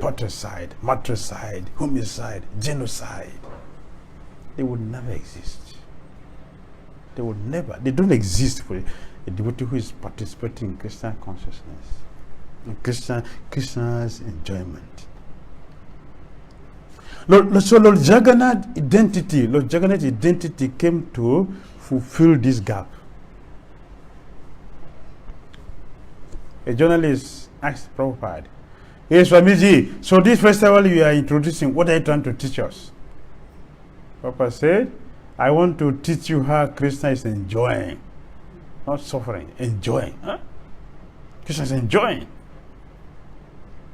patricide, matricide, homicide, genocide, they would never exist. They would never. They don't exist for a devotee who is participating in Christian consciousness, in Krishna's enjoyment. So Lord Jagannath's identity came to fulfill this gap. A journalist asked Prabhupada, "Hey Swamiji, so this festival you are introducing, what are you trying to teach us?" Prabhupada said, "I want to teach you how Krishna is enjoying, not suffering, enjoying." Huh? Krishna is enjoying.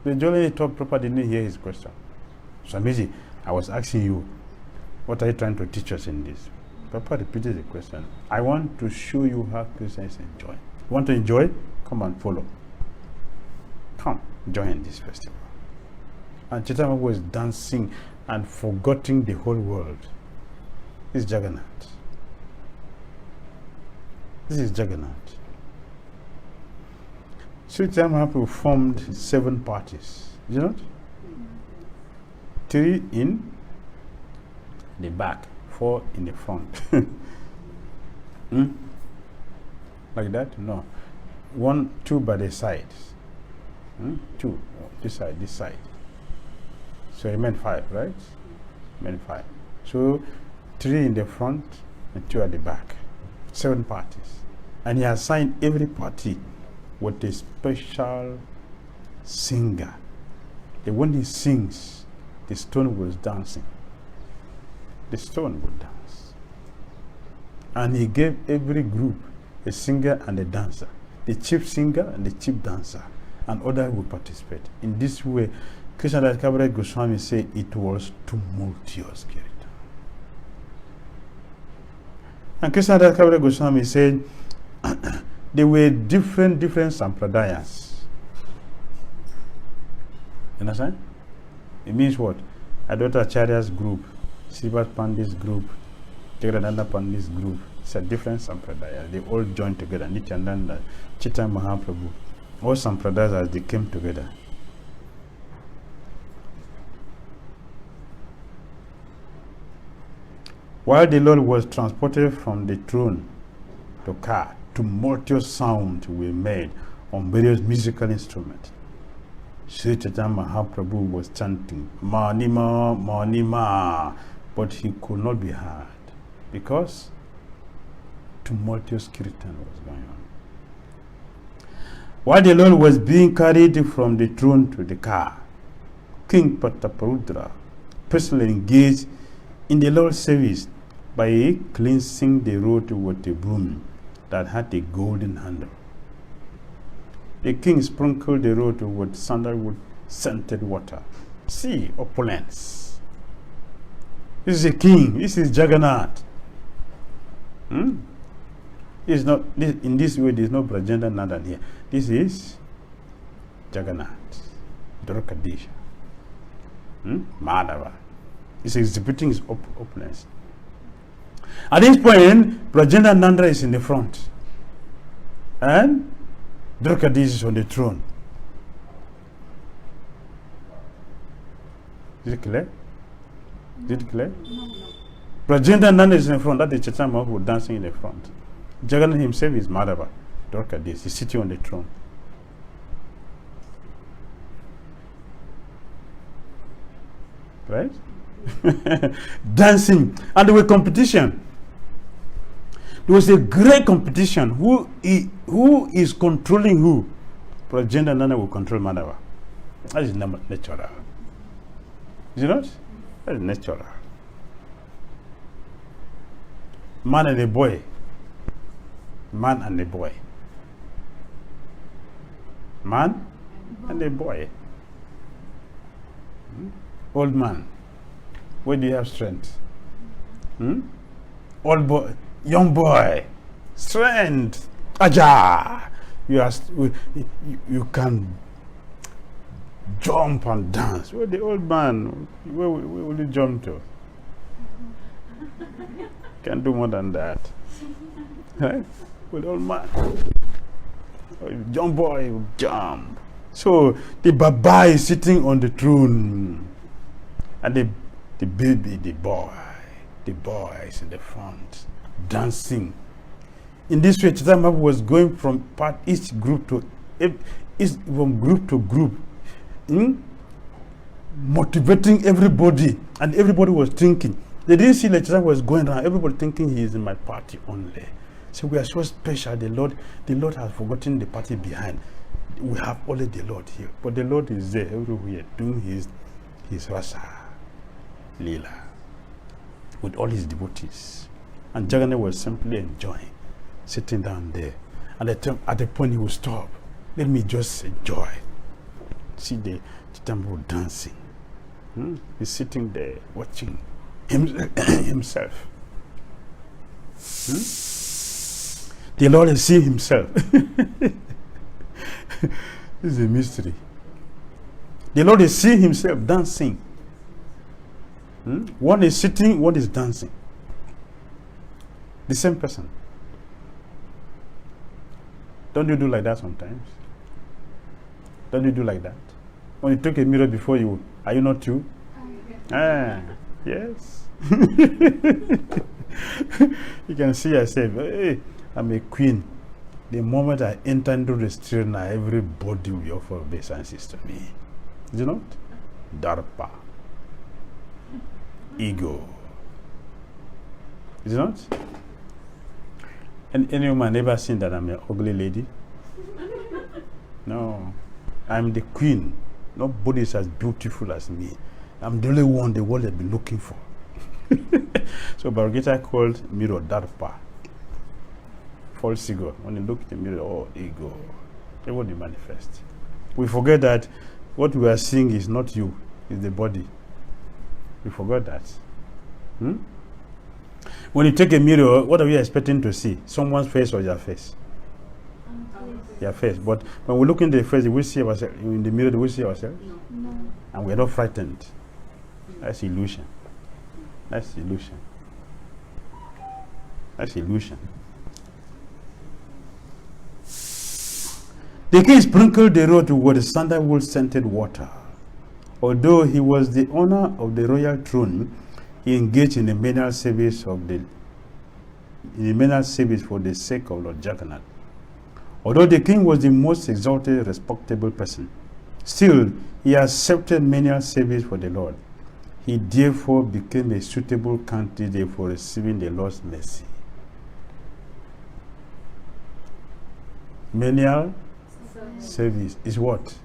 The journalist told Prabhupada didn't hear his question. "Swamiji, I was asking you, what are you trying to teach us in this?" Prabhupada repeated the question. "I want to show you how Krishna is enjoying. You want to enjoy? Come and follow. Come, join this festival." And Chaitanya was dancing and forgetting the whole world. This is Jagannath. This is Jagannath. Sri Chaitanya Mahaprabhu formed 7 parties. You know? 3 in the back, 4 in the front. Like that? No. 1, 2 by the sides. 2, this side. So it meant 5, right? Meant 5. So 3 in the front and 2 at the back. 7 parties. And he assigned every party with a special singer. And when he sings, the stone was dancing. The stone would dance. And he gave every group a singer and a dancer. The chief singer and the chief dancer. And others would participate. In this way, Krishna 𝐶𝐸𝐬𝐬 Goswami said it was tumultuous kirtan. And Krishna 𝐶𝐸𝐬𝐬 Goswami said there were different sampradayas. You understand? It means what? Advaita Acharya's group, Srivas Pandit's group, Jagadananda Pandit's group. It's a different sampradaya. They all joined together. Nityananda, Chaitanya Mahaprabhu, all sampradayas as they came together. While the Lord was transported from the throne to car, tumultuous sounds were made on various musical instruments. Sri Chaitanya Mahaprabhu was chanting, "Manima, Manima," but he could not be heard because tumultuous kirtan was going on. While the Lord was being carried from the throne to the car, King Prataparudra personally engaged in the Lord's service by cleansing the road with a broom that had a golden handle. The king sprinkled the road with sandalwood scented water. See, opulence. This is a king. This is Jagannath. It's not in this way. There is no Brajendra Nandan here. This is Jagannath, Dwarkadisha, Madhava. He's exhibiting his opulence. At this point, Brajendra Nanda is in the front, and Dwarkadisha is on the throne. Is it clear? Is it clear? Brajendra Nanda is in the front. That is Chaitanya Mahaprabhu dancing in the front. Jagannath himself is Madhava, Dwarkadisha. He's sitting on the throne. Right? Dancing. And there was competition. There was a great competition. Who is controlling who? Brajendra Nanda will control Madhava. That is natural. Is it not? That is natural. Man and a boy. Man and a boy. Man and a boy. Old man. Where do you have strength? Old boy, young boy, strength. Aja! You can jump and dance. Where the old man? Where will you jump to? Can't do more than that. Right? With old man, young boy will jump. So the Baba is sitting on the throne, and the baby, the boy is in the front, dancing. In this way, Chaitanya Mahaprabhu was going from each group to group, motivating everybody, and everybody was thinking. They didn't see like Chaitanya was going around. Everybody thinking he is in my party only. So we are so special. The Lord has forgotten the party behind. We have only the Lord here, but the Lord is there everywhere doing his Rasa, Leela, with all his devotees. And Jagannath was simply enjoying, sitting down there. And at the point he would stop. Let me just enjoy. See the temple dancing. He's sitting there watching himself. The Lord is seeing himself. This is a mystery. The Lord is seeing himself dancing. One is sitting, one is dancing. The same person. Don't you do like that sometimes? Don't you do like that? When you take a mirror before you, are you not you? Yes. You can see yourself, hey, I'm a queen. The moment I enter into the street now, everybody will offer obeisances to me. Is it not? Darpa. Ego. Is it not? And any woman ever seen that I'm an ugly lady? No. I'm the queen. Nobody is as beautiful as me. I'm the only one the world has been looking for. So Bhagavad Gita called mirror Darpa. False ego. When you look at the mirror, oh, ego. Everybody manifest. We forget that what we are seeing is not you, it's the body. We forgot that. When you take a mirror, what are we expecting to see? Someone's face or your face? Your face. But when we look in the face, do we see ourselves? In the mirror, do we see ourselves? No. And we're not frightened. That's illusion. That's illusion. That's illusion. The king sprinkled the road with sandalwood scented water. Although he was the owner of the royal throne, he engaged in the menial service for the sake of Lord Jagannath. Although the king was the most exalted, respectable person, still he accepted menial service for the Lord. He therefore became a suitable candidate for receiving the Lord's mercy. Menial service is what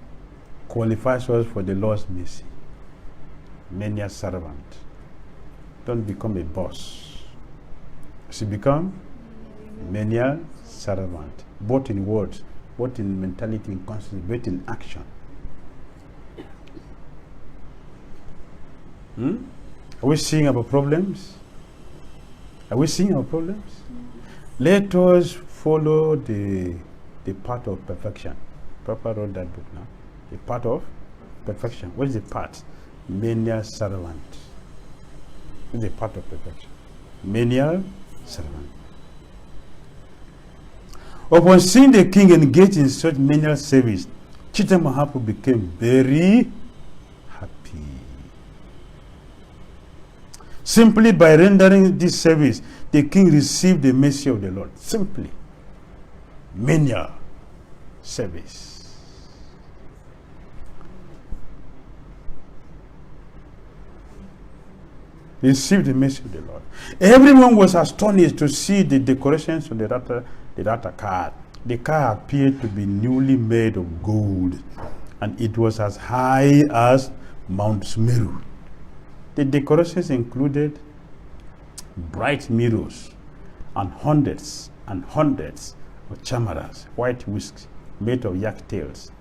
qualifies us for the Lord's mercy. Menial servant. Don't become a boss. So become menial servant, both in words, both in mentality, in consciousness, both in action. Are we seeing our problems? Are we seeing our problems? Let us follow the path of perfection. Papa wrote that book now. The path of perfection. What is the path? Menial servant. What is the path of perfection? Menial servant. Upon seeing the king engaged in such menial service, 𝐃𝐡𝐚𝐤𝐭𝐢 Mahaprabhu became very happy. Simply by rendering this service, the king received the mercy of the Lord. Simply. Menial service. Received the mercy of the Lord. Everyone was astonished to see the decorations of the Ratha car. The car appeared to be newly made of gold, and it was as high as Mount Sumeru. The decorations included bright mirrors and hundreds of chamaras, white whisks made of yak tails.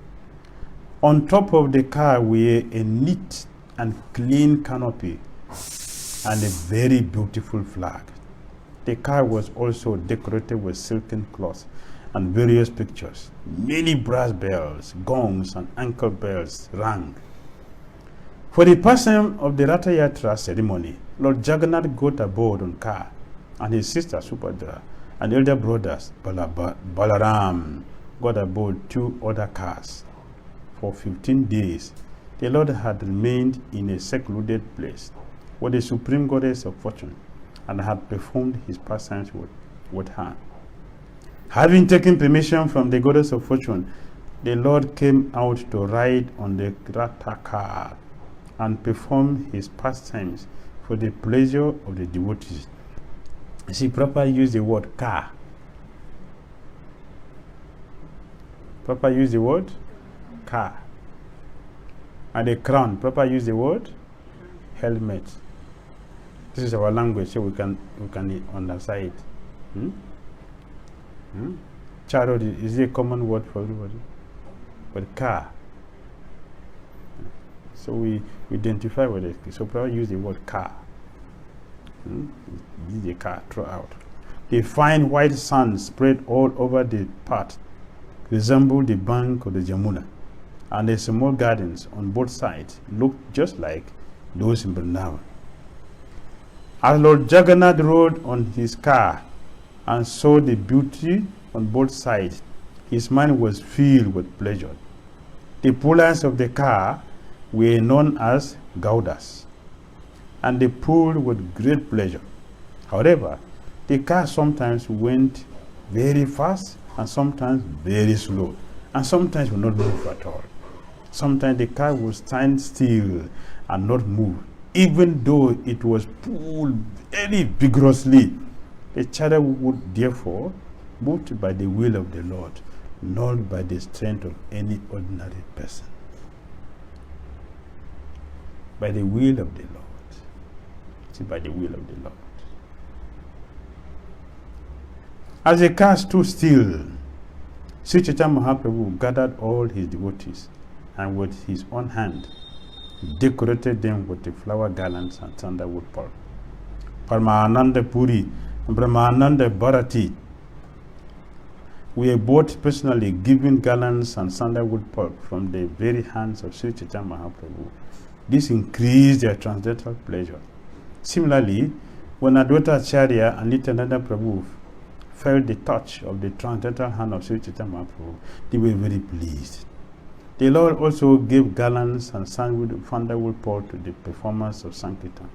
On top of the car were a neat and clean canopy and a very beautiful flag. The car was also decorated with silken cloth and various pictures. Many brass bells, gongs, and ankle bells rang. For the passing of the Ratha Yatra ceremony, Lord Jagannath got aboard on car, and his sister Subhadra and elder brothers Balaram got aboard 2 other cars. For 15 days, the Lord had remained in a secluded place with the Supreme Goddess of Fortune and had performed his pastimes with her. Having taken permission from the Goddess of Fortune, the Lord came out to ride on the Ratha car and perform his pastimes for the pleasure of the devotees. You see, Prabhupada used the word car. Prabhupada use the word car. And the crown, Prabhupada use the word helmet. This is our language, so we can understand it. Chariot is a common word for everybody, but car. So we identify with it. So Prabhupada use the word car. Use the car throughout. The fine white sand spread all over the path resembled the bank of the Jamuna, and the small gardens on both sides looked just like those in Vrindavan. As Lord Jagannath rode on his car and saw the beauty on both sides, his mind was filled with pleasure. The pullers of the car were known as Gaudas, and they pulled with great pleasure. However, the car sometimes went very fast and sometimes very slow, and sometimes would not move at all. Sometimes the car would stand still and not move, even though it was pulled very vigorously. The chariot would therefore moved by the will of the Lord, not by the strength of any ordinary person. By the will of the Lord. See, by the will of the Lord. As the car stood still, Sri Chaitanya Mahaprabhu gathered all his devotees and with his own hand decorated them with the flower garlands and sandalwood pulp. Paramananda Puri and Brahmananda Bharati were both personally given garlands and sandalwood pulp from the very hands of Sri Chaitanya Mahaprabhu. This increased their transcendental pleasure. Similarly, when Advaita Acharya and Nityananda Prabhu felt the touch of the transcendental hand of Sri Chaitanya Mahaprabhu, they were very pleased. The Lord also gave garlands and sandalwood pulp to the performers of Sankirtan.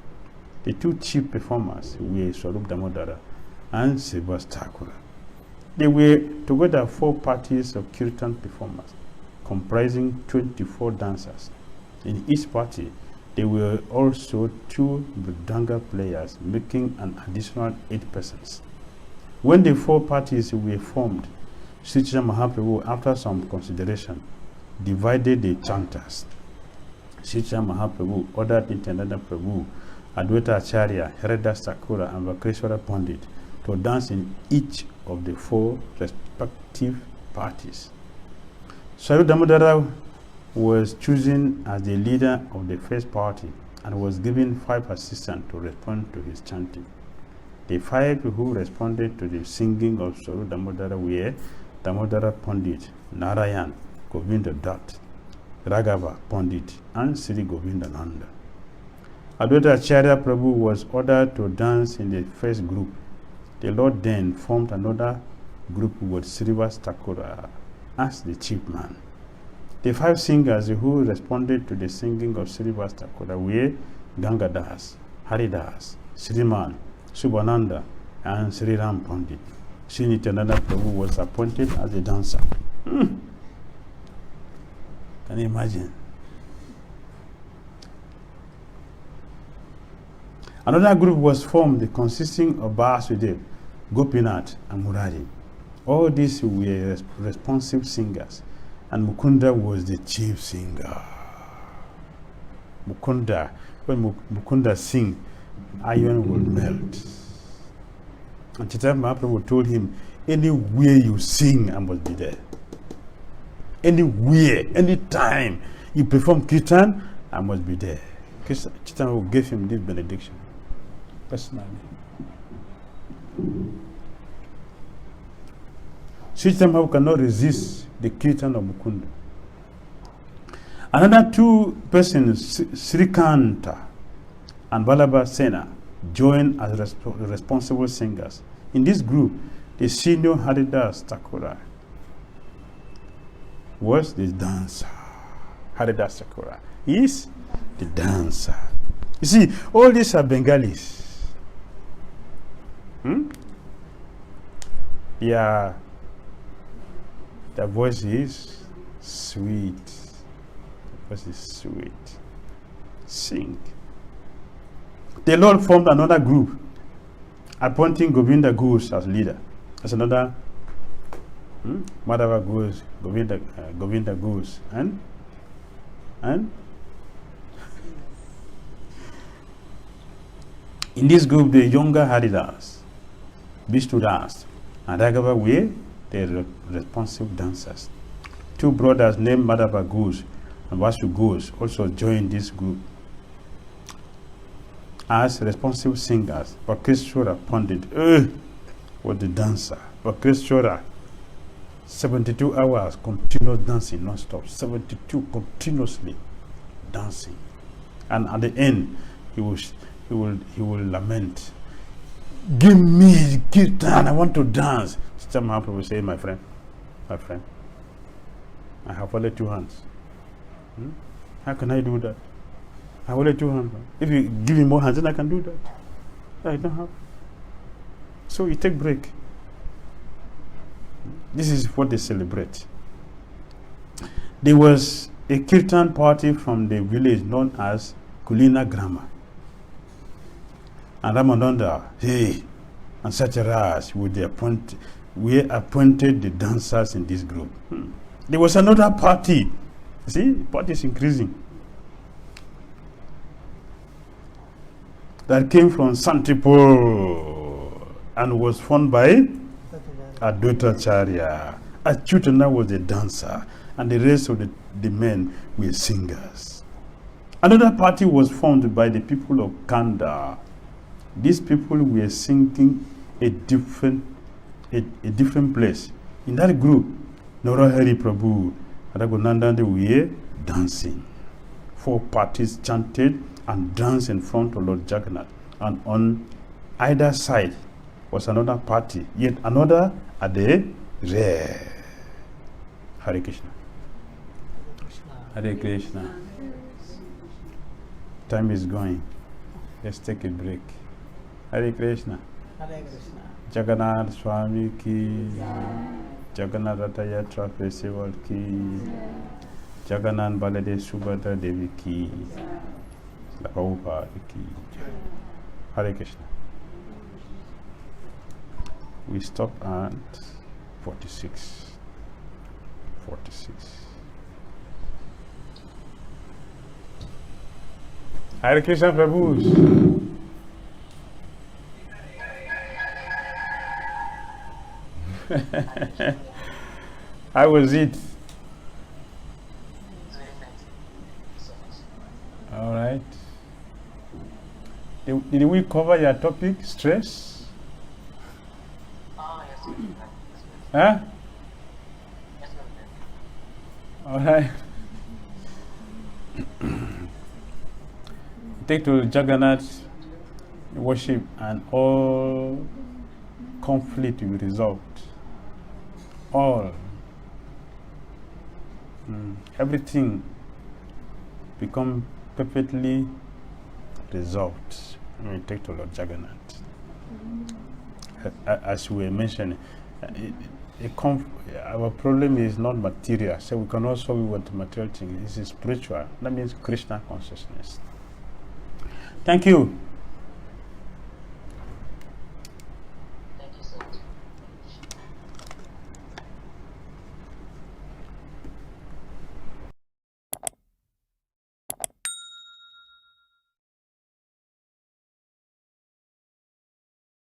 The two chief performers were Swarup Damodara and Srivas Thakura. There were together 4 parties of Kirtan performers, comprising 24 dancers. In each party, there were also 2 Mridanga players, making an additional 8 persons. When the 4 parties were formed, Sri Chaitanya Mahaprabhu, after some consideration, divided the chanters. Sri Chaitanya Mahaprabhu ordered Nityananda Prabhu, Advaita Acharya, Haridas Thakura, and Vakreshwara Pandit to dance in each of the 4 respective parties. Swarup Damodara was chosen as the leader of the first party and was given 5 assistants to respond to his chanting. The 5 who responded to the singing of Swarup Damodara were Damodara Pandit, Narayan, Govinda Dutt, Raghava Pandit, and Sri Govindananda. Advaita Acharya Prabhu was ordered to dance in the first group. The Lord then formed another group with Srivas Thakura as the chief man. The 5 singers who responded to the singing of Srivas Thakura were Gangadas, Haridas, Sriman, Subhananda, and Sri Ram Pandit. Sri Nityananda Prabhu was appointed as a dancer. Can you imagine? Another group was formed consisting of Vasudev, Gopinath, and Murari. All these were responsive singers, and Mukunda was the chief singer. Mukunda, when Mukunda sing, iron will melt. And Chaitanya Mahaprabhu told him, anywhere you sing, I must be there. Anywhere, anytime you perform kirtan, I must be there. Chaitanya gave him this benediction personally. Sri Chaitanya cannot resist the kirtan of Mukunda. Another 2 persons, Srikanta and Vallabha Sena, joined as responsible singers. In this group, the senior Haridas Thakura was the dancer. Haridas Thakura is the dancer. You see, all these are Bengalis. Yeah, their voice is sweet. Their voice is sweet. Sing. The Lord formed another group, appointing Govinda Ghosh as leader. That's another Madhava goes, Govinda goes, and in this group the younger Haridas, Vishnu Das, and Raghava were the responsive dancers. Two brothers named Madhava Ghosh and Vasu Ghosh also joined this group as responsive singers. Bhakteshwara Pandit was the dancer. Bhakteshwara, 72 hours continuous dancing non-stop, 72 continuously dancing, and at the end he will lament, "Give me kirtan, I want to dance." Sister Mahaprabhu will say, my friend, I have only two hands. How can I do that? I have only two hands. If you give me more hands, then I can do that. I don't have. So you take break. This is what they celebrate. There was a kirtan party from the village known as Kulina Grama. And Ramananda, and Sacharas were appointed the dancers in this group. There was another party. See, party is increasing. That came from Santipur and was formed by Advaitacharya. Achyutana was a dancer, and the rest of the men were singers. Another party was formed by the people of Kanda. These people were singing a different place. In that group, Narahari Prabhu and Raghunandan were dancing. 4 parties chanted and danced in front of Lord Jagannath. And on either side was another party, yet another at the rear. Hare Krishna. Hare Krishna. Time is going. Let's take a break. Hare Krishna. Hare Krishna. Jagannath Swami ki, Jagannath Ratha Yatra Festival ki, Jagannath Balade Subhadra Devi ki, Prabhupada ki. Hare Krishna. We stop at 46. Hare Krishna Prabhus. How was it? All right. Did we cover your topic, stress? Yes. Huh? All right. Take to Jagannath worship and all conflict will be resolved. All. Everything become perfectly resolved when we take to Lord Jagannath. As we were mentioning, our problem is not material, so we cannot solve it with material things. This is spiritual. That means Krishna consciousness. Thank you.